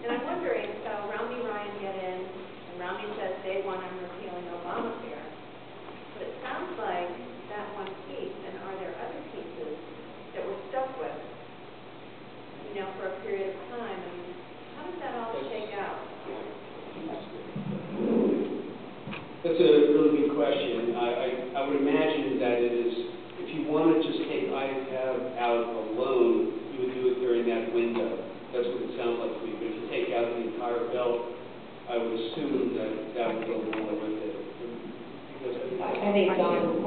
And I'm wondering, so Romney Ryan get in, and Romney says day one I'm repealing Obamacare, but it sounds like that one piece, and are there other pieces that we're stuck with, for a period of time? I mean, how does that all shake out?
That's a really good question. I would imagine that it is, if you want to just take IPAB out alone, you would do it during that window. That's what it sounds like to me. But if you take out the entire bill, I would assume that would go along with it.
I think John.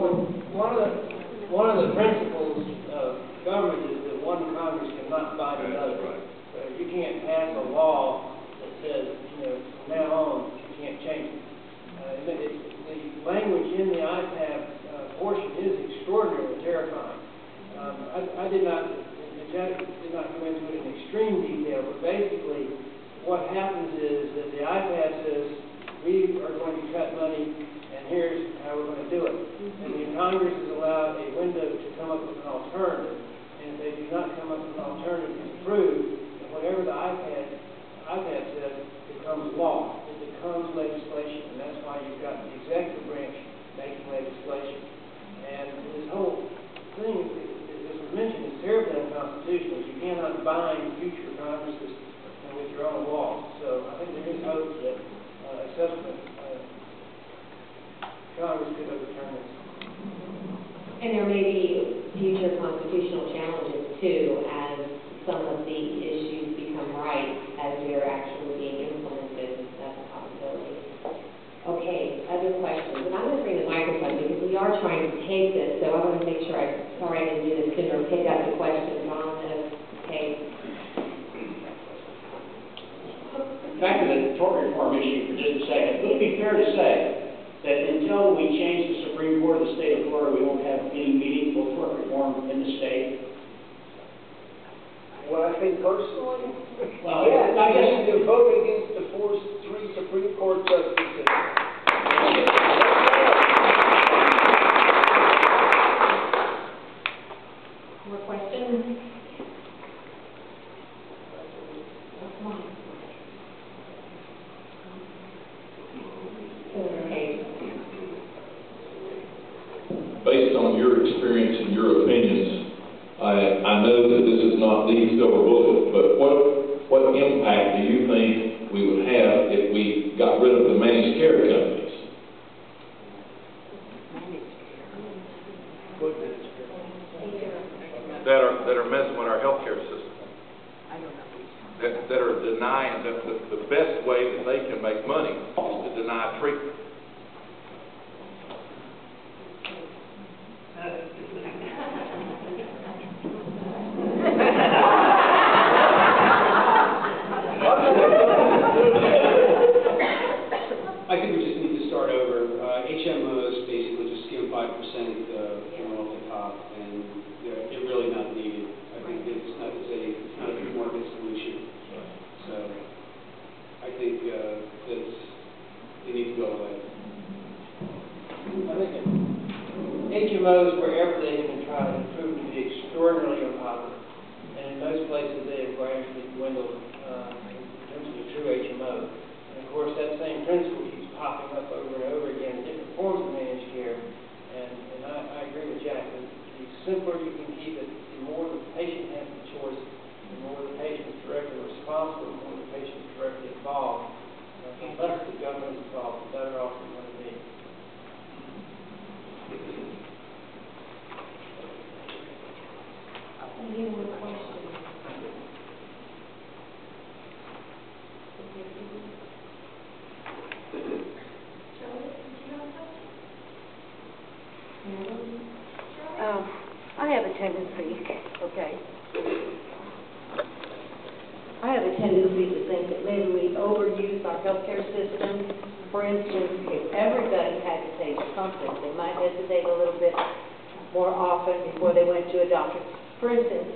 One of the principles of government is that one Congress cannot bind another. You can't pass a law that says, from now on, you can't change it. The language in the IPAB portion is extraordinarily terrifying. I did not go into it in extreme detail, but basically what happens is that the IPAB says, we are going to cut money, and here's how we're going to do it. And the Congress is allowed a window to come up with an alternative. And if they do not come up with an alternative that's approved, then whatever the IPAB says becomes law. It becomes legislation, and that's why you've got the executive branch making legislation. And this whole thing, as was mentioned, is terribly unconstitutional. You cannot bind future Congresses with your own laws. So I think there is hope that a subsequent Congress could overturn this.
And there may be future constitutional challenges, too, as some of the issues become right as they're actually being implemented. That's a possibility. Okay, other questions? And I'm going to bring the microphone because we are trying to take this, so I want to make sure sorry I didn't do this sooner, take out the questions on this. Okay.
Back to the tort reform issue for just a second. Would it be fair to say that until we change the Supreme Court of the state of Florida, we won't have any meaningful tort reform in the state?
What I think personally?
Well,
yeah,
I guess
you can vote against the 3 Supreme Court justices.
More questions? Come on.
Based on your experience and your opinions, I know that this is not the silver bullet, but what impact do you think we would have if we got rid of the managed care companies?
That are messing with our healthcare system. That are find that the best way that they can make money is to deny treatment.
I think we just need to start over. HMOs basically just skim 5% off the top, and they're really not needed. I think it's not a free market solution. So I think they need to go away.
I think HMOs, wherever they have been tried, have proved to be extraordinarily unpopular. And in most places, they have gradually dwindled in terms of a true HMO. And of course, that same principle keeps popping up over and over again in different forms of managed care. And I agree with Jack that the simpler you can keep it, the more the patient has the choice, the more the patient is directly responsible, the more the patient is directly involved. The less the government is involved, the better off we're going to be.
Any more questions?
I have a tendency, okay. I have a tendency to think that maybe we overuse our healthcare system. For instance, if everybody had to take something, they might hesitate a little bit more often before they went to a doctor. For instance,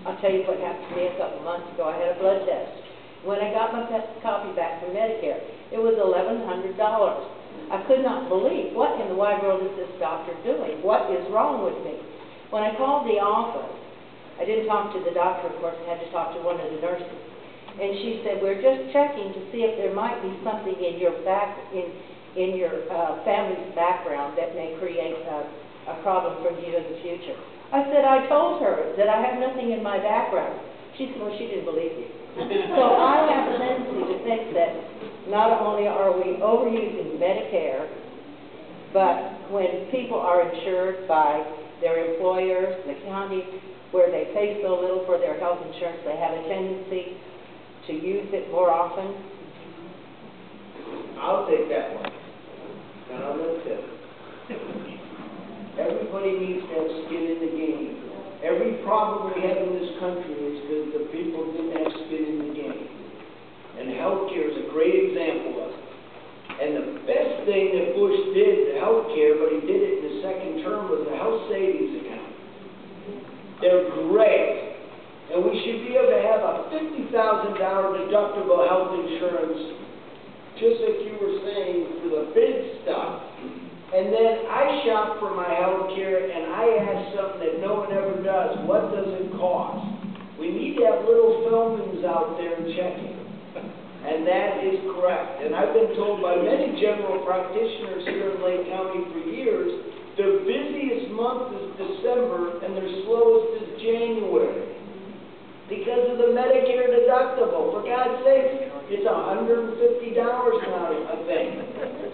I'll tell you what happened to me a couple months ago. I had a blood test. When I got my copy back from Medicare, it was $1,100. I could not believe, what in the wide world is this doctor doing? What is wrong with me? When I called the office, I didn't talk to the doctor, of course, I had to talk to one of the nurses. And she said, we're just checking to see if there might be something in your family's background that may create a problem for you in the future. I said, I told her that I have nothing in my background. She said, well, she didn't believe me. So I have a tendency to think that not only are we overusing Medicare, but when people are insured by their employers, the county, where they pay so little for their health insurance, they have a tendency to use it more often.
I'll take that one. And I'm going to tell you. Everybody needs to have skin in the game. Every problem we have in this country is because the people didn't have skin in the game. And healthcare is a great example of it. And the best thing that Bush did to healthcare, but he did it in his second term, was the health savings account. They're great. And we should be able to have a $50,000 deductible health insurance, just like you were saying, for the big stuff. And then I shop for my health care and I ask something that no one ever does. What does it cost? We need to have little filmings out there checking. And that is correct. And I've been told by many general practitioners here in Lake County for years, their busiest month is December and their slowest is January. Because of the Medicare deductible. For God's sake, it's $150 now, I think.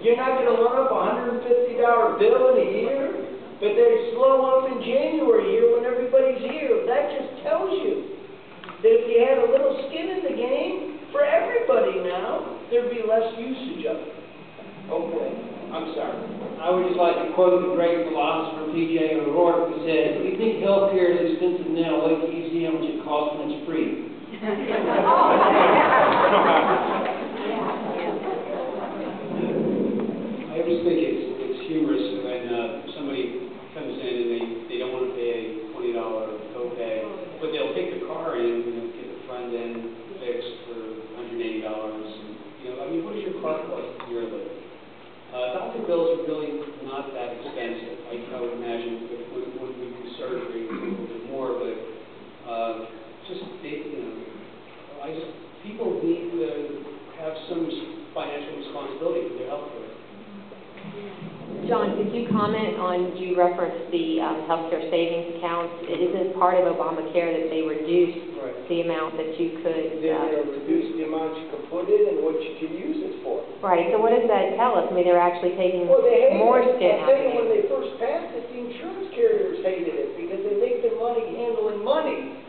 You're not going to run up a $150 bill in a year, but they slow up in January here when everybody's here. That just tells you that if you had a little skin in the game, for everybody now, there'd be less usage of it. Okay, I'm sorry.
I would just like to quote the great philosopher P.J. O'Rourke, who said, if you think healthcare is expensive now, wait till you see how much it costs when it's free.
I always think it's humorous when somebody comes in and they don't want to pay a $20 copay, but they'll take the car in and get the front end fixed for $180. I mean, what does your car cost yearly? Doctor bills are really not that expensive. I would imagine when we do surgery, it's a little bit more, but people need to have some financial responsibility for their health care.
John, could you comment on, you referenced the healthcare savings accounts. It isn't part of Obamacare that they reduced the amount that you could...
They're going to reduce the amount you can put in and what you can use it for.
Right, so what does that tell us? I mean, they're actually taking more skin out of it.
When they first passed it, the insurance carriers hated it because they make their money handling money.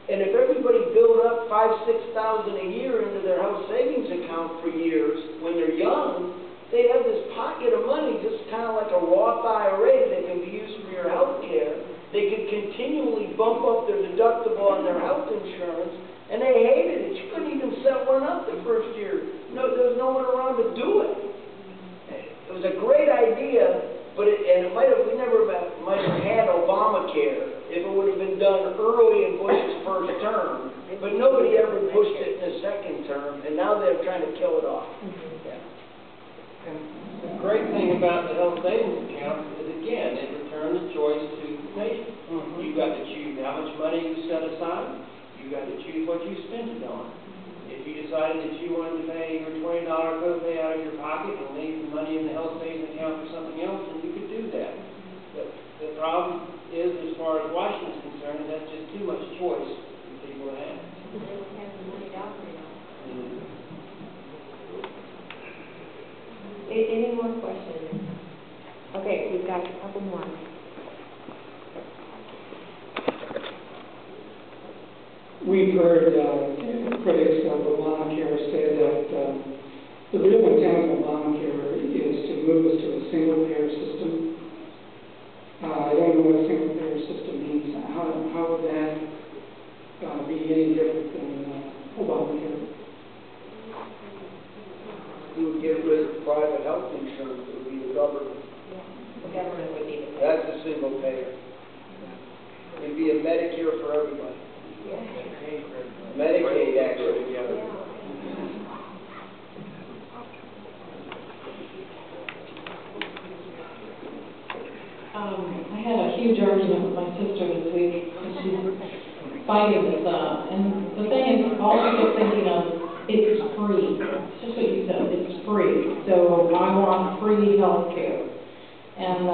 And if everybody built up $5,000 to $6,000 a year into their account for years. When they're young, they have this pocket of money, just kind of like a Roth IRA that can be used for your health care. They could continually bump up their deductible on their health insurance, and they hated it. You couldn't even set one up the first year. No, there was no one around to do it. It was a great idea, but we never might have had Obamacare if it would have been done early in Bush's first term. But nobody ever pushed it in the second term, and now they're trying to kill it off.
And the great thing about the health savings account is, again, it returns the choice to the patient. You've got to choose how much money you set aside. You've got to choose what you spend it on. If you decided that you wanted to pay your $20 copay out of your pocket and leave the money in the health savings account for something else, then you could do that. But the problem is, as far as Washington's concerned, that's just too much choice for people to have.
They don't have the money to operate on.
Any more questions? Okay, we've got a couple more.
We've heard critics of Obamacare say that the real intent of Obamacare is to move us to a single-payer system. I don't know what a single-payer system means. How would that be any different than Obamacare?
You would get rid of private health insurance. It would be the government.
The government would be the
That's a single payer. It'd be a Medicare for everybody. Medicaid, actually.
I had a huge argument with my sister this week. She's fighting this and the thing is, all she kept thinking of, it's free. It's just what you said, it's free. So I want free health care. And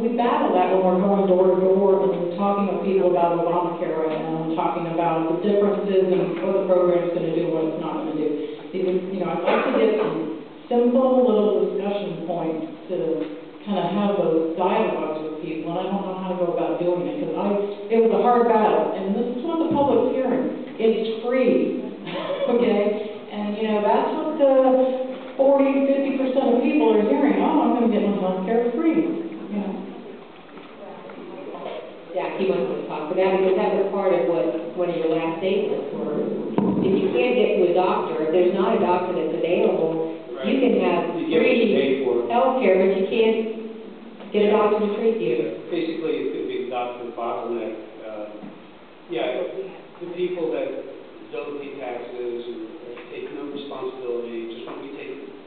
we battle that when we're going door to door and talking with people about Obamacare right now and talking about the differences and what the program's going to do and what it's not going to do. I'd like to get some simple little discussion points to kind of have those dialogues with people, and I don't know how to go about doing it, because it was a hard battle, and this is what the public's hearing. It's free, okay? And, that's what the 40, 50% of people are hearing. Oh, I'm going to get my health care free,
Jackie wants to talk about it, because that was part of what one of your last statements were. If you can't get to a doctor, if there's not a doctor that's available, you can have free health care, but you can't get a doctor to treat you.
Basically, it could be the doctor bottleneck. The people that don't pay taxes and take no responsibility just want to be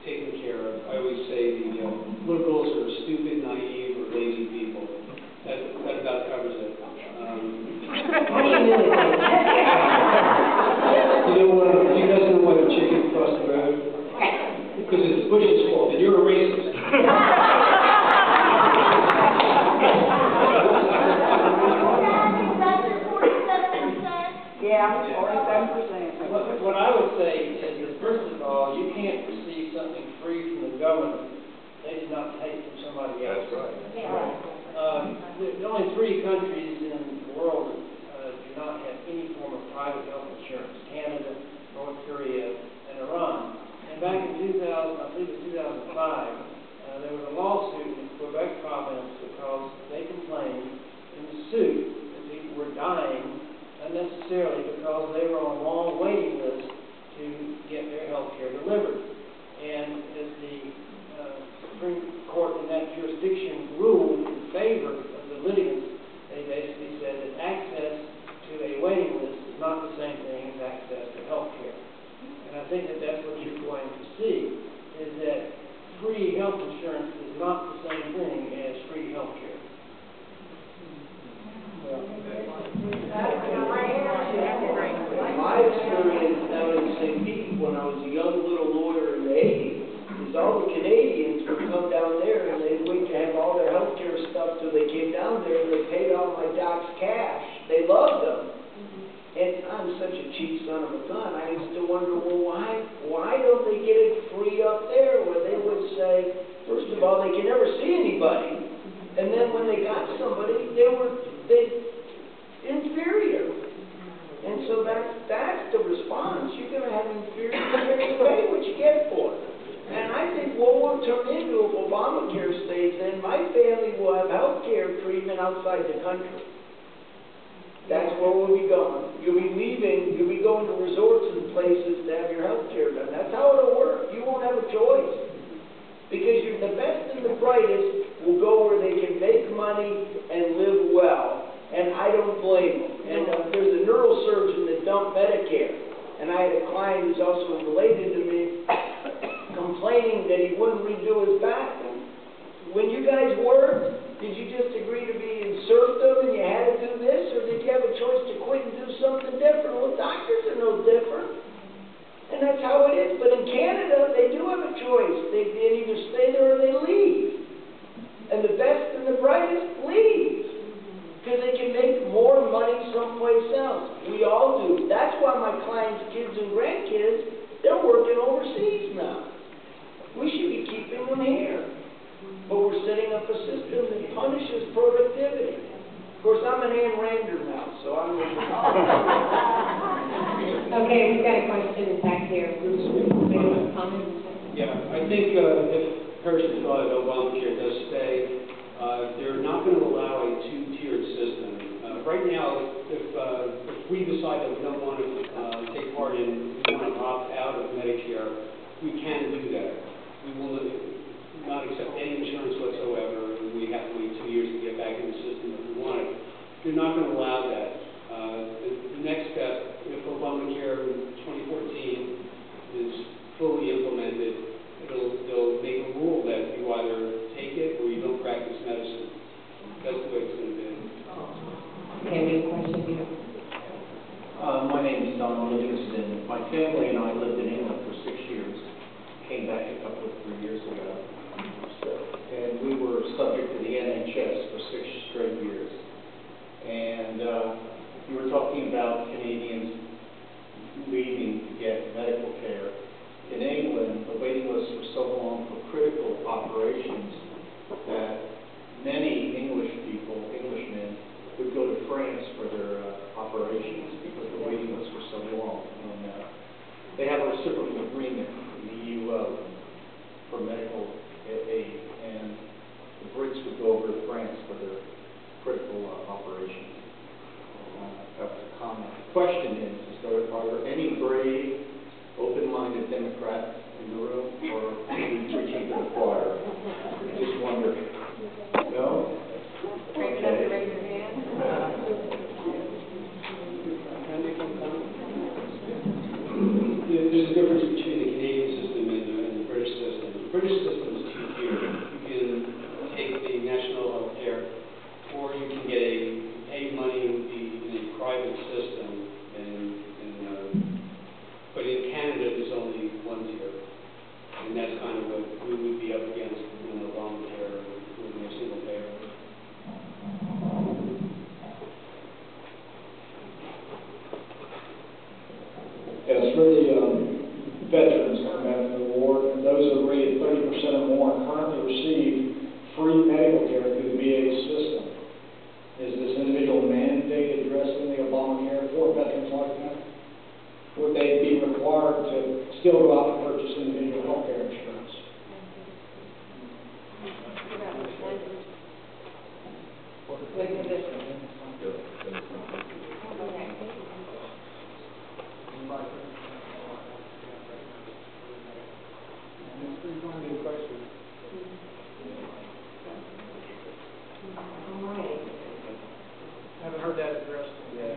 taken care of. I always say the liberals are stupid, naive, or lazy people. That about covers it. Do you guys know why the chicken crossed the road? Because it's Bush's fault, and you're a racist.
Yeah, 47%.
What I would say is that, first of all, you can't receive something free from the government they did not take from somebody else.
That's right.
There are only 3 countries in the world that do not have any form of private health insurance: Canada, North Korea, and Iran. And back in 2000, I believe it was 2005, there was a lawsuit in Quebec province because they complained in the suit that people were dying unnecessarily because they were on a long waiting list to get their health care delivered. And as the Supreme Court in that jurisdiction ruled in favor of the litigants, they basically said that access to a waiting list is not the same thing as access to health care. And I think that that's what you're going to see, is that free health insurance is not the same thing as free health care.
My experience down in St. Pete when I was a young little lawyer in the 80s is all the Canadians would come down there and they'd wait to have all their health care stuff till they came down there and they paid all my docs cash. They loved them. And I'm such a cheap son of a gun. I used to wonder, well, why don't they get it free up there where they would say, first of all, they can never see anybody. And then when they got somebody, they inferior. And so that's the response. You're going to have inferior care. You pay what you get for. And I think what will turn into if Obamacare stays in, my family will have health care treatment outside the country. That's where we'll be going. You'll be going to resorts and places to have your health care done. That's how it'll work. You won't have a choice. Because the best and the brightest will go where they can make money and live well. And I don't blame them. And there's a neurosurgeon that dumped Medicare. And I had a client who's also related to me complaining that he wouldn't redo his back. When you guys worked, did you just agree to be in serfdom and you had to do this, or did you have a choice to quit and do something different? Well, doctors are no different. And that's how it is. But in Canada, they do have a choice. They either stay there or they leave. And the best and the brightest leave. Because they can make more money someplace else. We all do. That's why my clients' kids and grandkids, they're working overseas now. We should be keeping them here. But we're setting up a system that punishes productivity. Of course, I'm an Ayn Rander now, so I'm...
Okay, we've got a question back here. Comments?
Yeah, I think if Hershey's thought Obamacare does stay, they're not going to allow a two-tiered system. Right now, if we decide that we don't want to take part in, we want to opt out of Medicare, we can do that. We will not accept any insurance whatsoever, and we have to wait 2 years to get back in the system if we want it. They're not going to allow that. The next step, if Obamacare in 2014 is fully implemented, they'll make a rule that you either take it or you don't practice medicine. That's the way it's going to be.
Okay, we have a question here.
My name is Don Livingston. My family and I lived in England for 6 years. Came back a couple of 3 years ago. And we were subject to the NHS for 6 straight years. And you were talking about Canadians leaving to get medical care. In England, the waiting lists were so long for critical operations that many Englishmen, would go to France for their operations because the waiting lists were so long. And they have a reciprocal agreement in the EU for medical aid, and the Brits would go over to France for their critical operations. That was a comment. The question is are there any brave, open-minded Democrats in the room, or are we preaching to the choir? I just wonder. No?
Brave enough to raise your hand?
There's a difference between the Canadian system and the British system. The British system is two-tiered. You can take the national health care, or you can get pay money in a private system. But in Canada, there's only one tier. And that's kind of what we would be up against in Obamacare, moving a single payer.
As for the veterans coming out from the war, and those that are rated 30% or more currently receive free medical care through the VA system. Is this individual mandate addressed in the Obamacare for veterans like that? Would they be required to still go out and purchase individual health care insurance?
Haven't heard that addressed yet.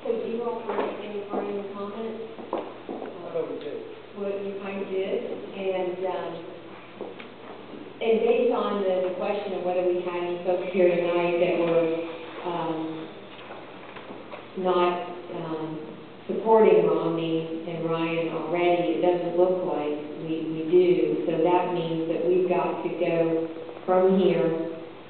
So do you all have any parting comments? What you kind of did, and based on the question of whether we had any folks here tonight that were not supporting Romney and Ryan already, it doesn't look like we do. So that means that we've got to go from here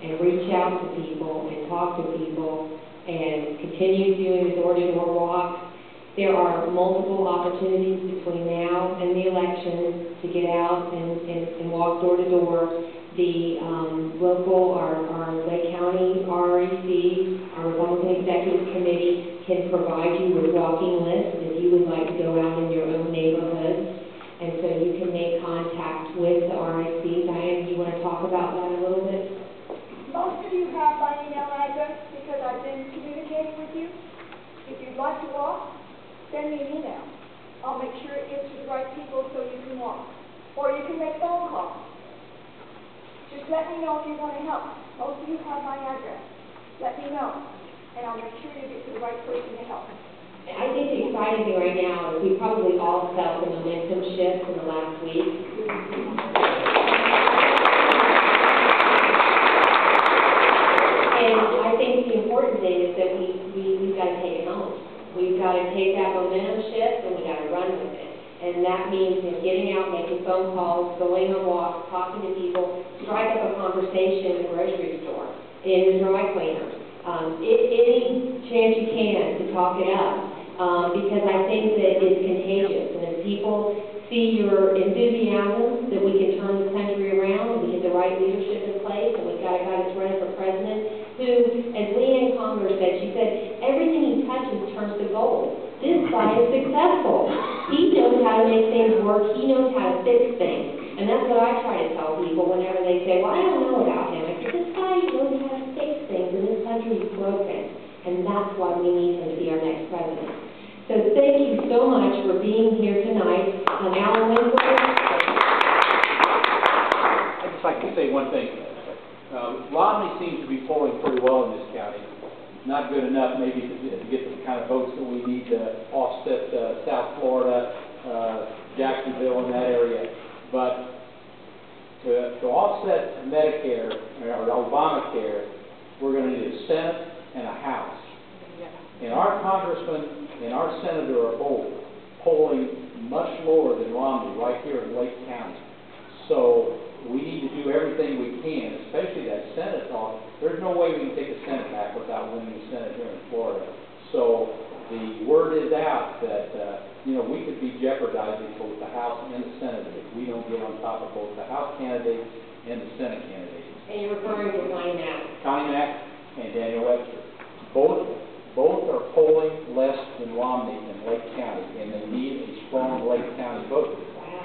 and reach out to people and talk to people and continue doing the door-to-door walk. There are multiple opportunities between now and the election to get out and walk door to door. The local, our Lake County REC, our Republican Executive Committee, can provide you with walking lists if you would like to go out in your own neighborhoods, and so you can make contact with the RIC. Diane, do you want to talk about that a little bit?
Most of you have my email address because I've been communicating with you. If you'd like to walk, send me an email. I'll make sure it gets to the right people so you can walk. Or you can make phone calls. Just let me know if you want to help. Most of you have my address. Let me know, and I'll make sure you get to the right person to help.
I think the exciting thing right now is we probably all felt the momentum shift in the last week. And I think the important thing is that we've got to take it home. We've got to take that momentum shift and we've got to run with it. And that means getting out, making phone calls, going on walks, talking to people, strike up a conversation in the grocery store, in the dry cleaner. Any chance you can to talk it up, because I think that it's contagious. And if people see your enthusiasm that we can turn this country around, and we get the right leadership in place, and we've got a guy that's running for president who, as Leanne Congress said, she said, everything he touches turns to gold. This guy is successful. He knows how to make things work. He knows how to fix things. And that's what I try to tell people whenever they say, well, I don't know about him. I said, this guy knows how to fix things, and this country is broken. And that's why we need him to be our next president. So thank you so much for being here tonight. Alan Winslow.
I'd just like to say one thing. Romney seems to be polling pretty well in this county. Not good enough maybe to get the kind of votes that we need to offset South Florida, Jacksonville, and that area. But to offset Medicare or Obamacare, we're going to need a Senate and a House. And our congressman and our senator are both polling much lower than Romney right here in Lake County. So we need to do everything we can, especially that Senate talk. There's no way we can take the Senate back without winning the Senate here in Florida. So the word is out that, we could be jeopardizing both the House and the Senate if we don't get on top of both the House candidates and the Senate candidates.
And you're referring to Connie Mack.
Connie Mack and Daniel Webster. Both are polling less than Romney in Lake County, and they need a strong Lake County vote.
Wow.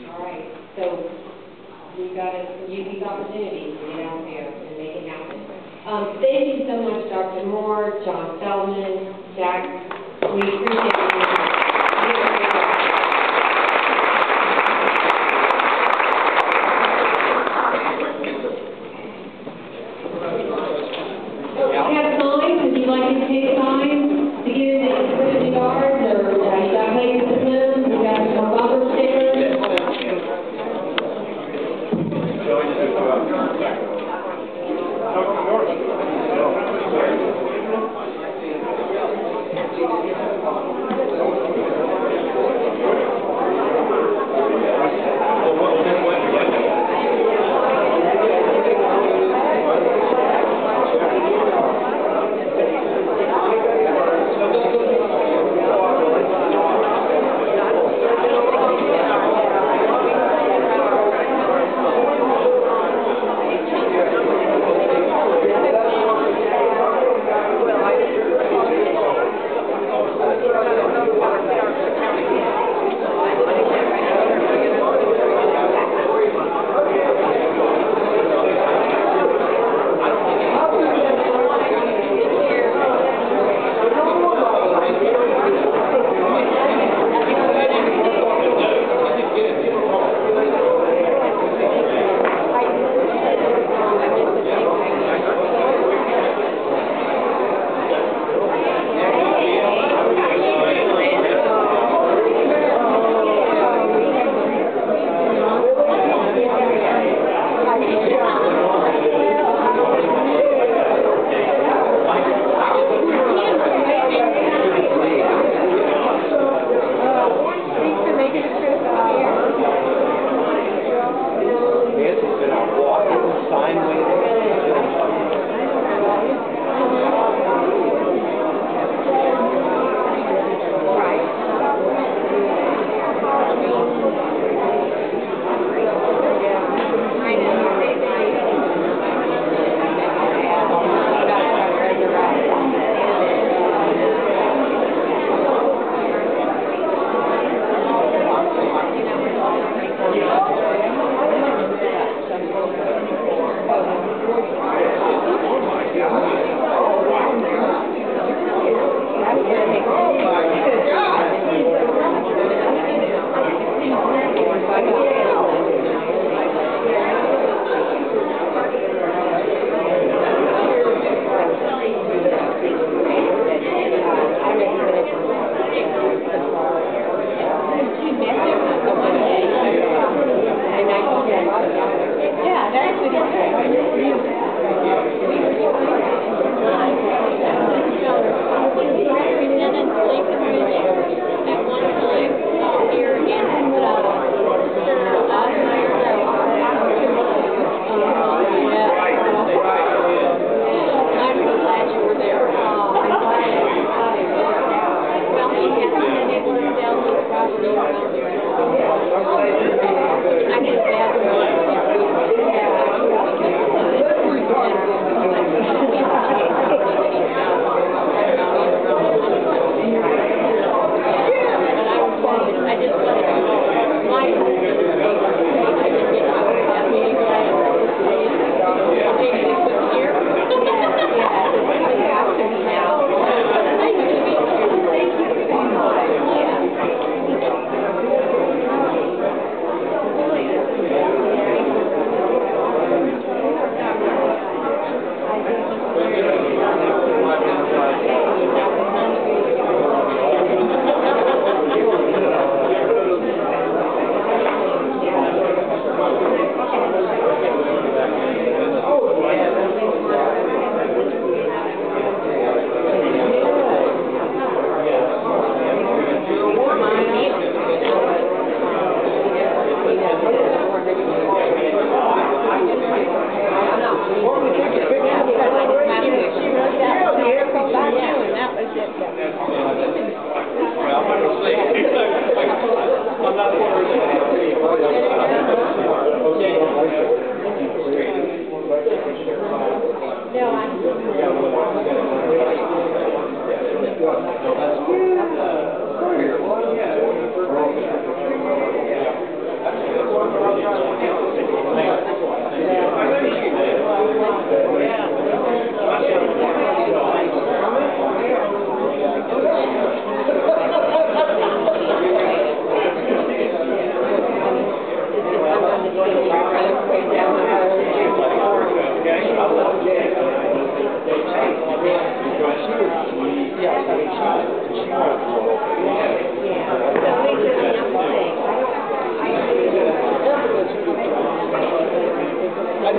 All right. So you've got to use these opportunities to get out there and make it happen. Thank you so much, Dr. Moore, John Feldman, Jack. We appreciate it. We have signs. Would you like me to take signs to get in the yards, or you got places to put them? We got some bumper stickers.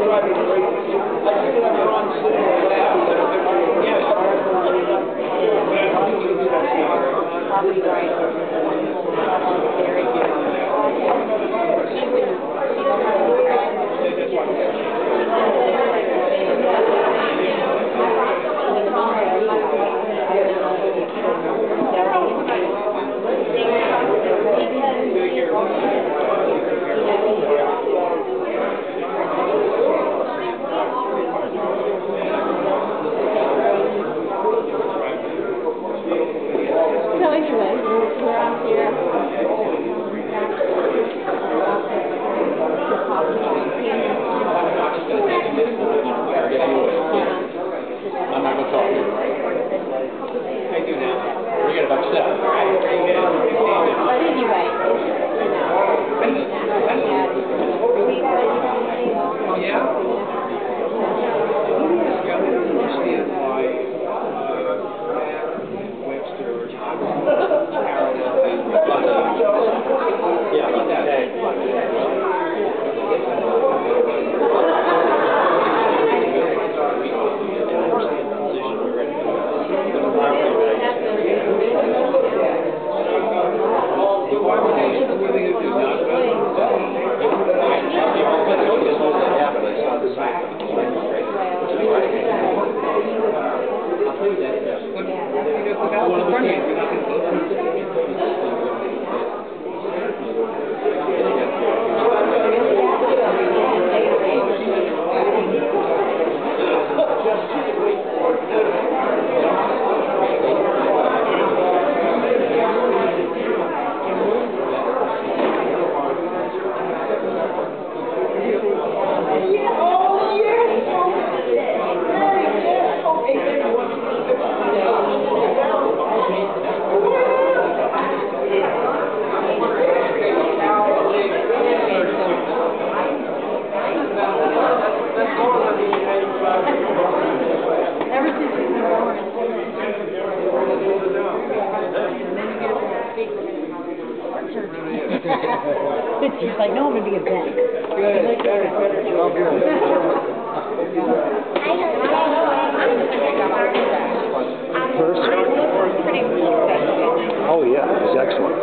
drive you crazy. I figured I'd run sitting in the lab and get a picture of her. Yes.
Very good.
So anyway, we're out here.
I'm not going to talk to you, right? I do now. You got about 7.
But anyway,
He's like, no, I'm going to be a vet.
Good, better job.
First? Oh, yeah, it's excellent.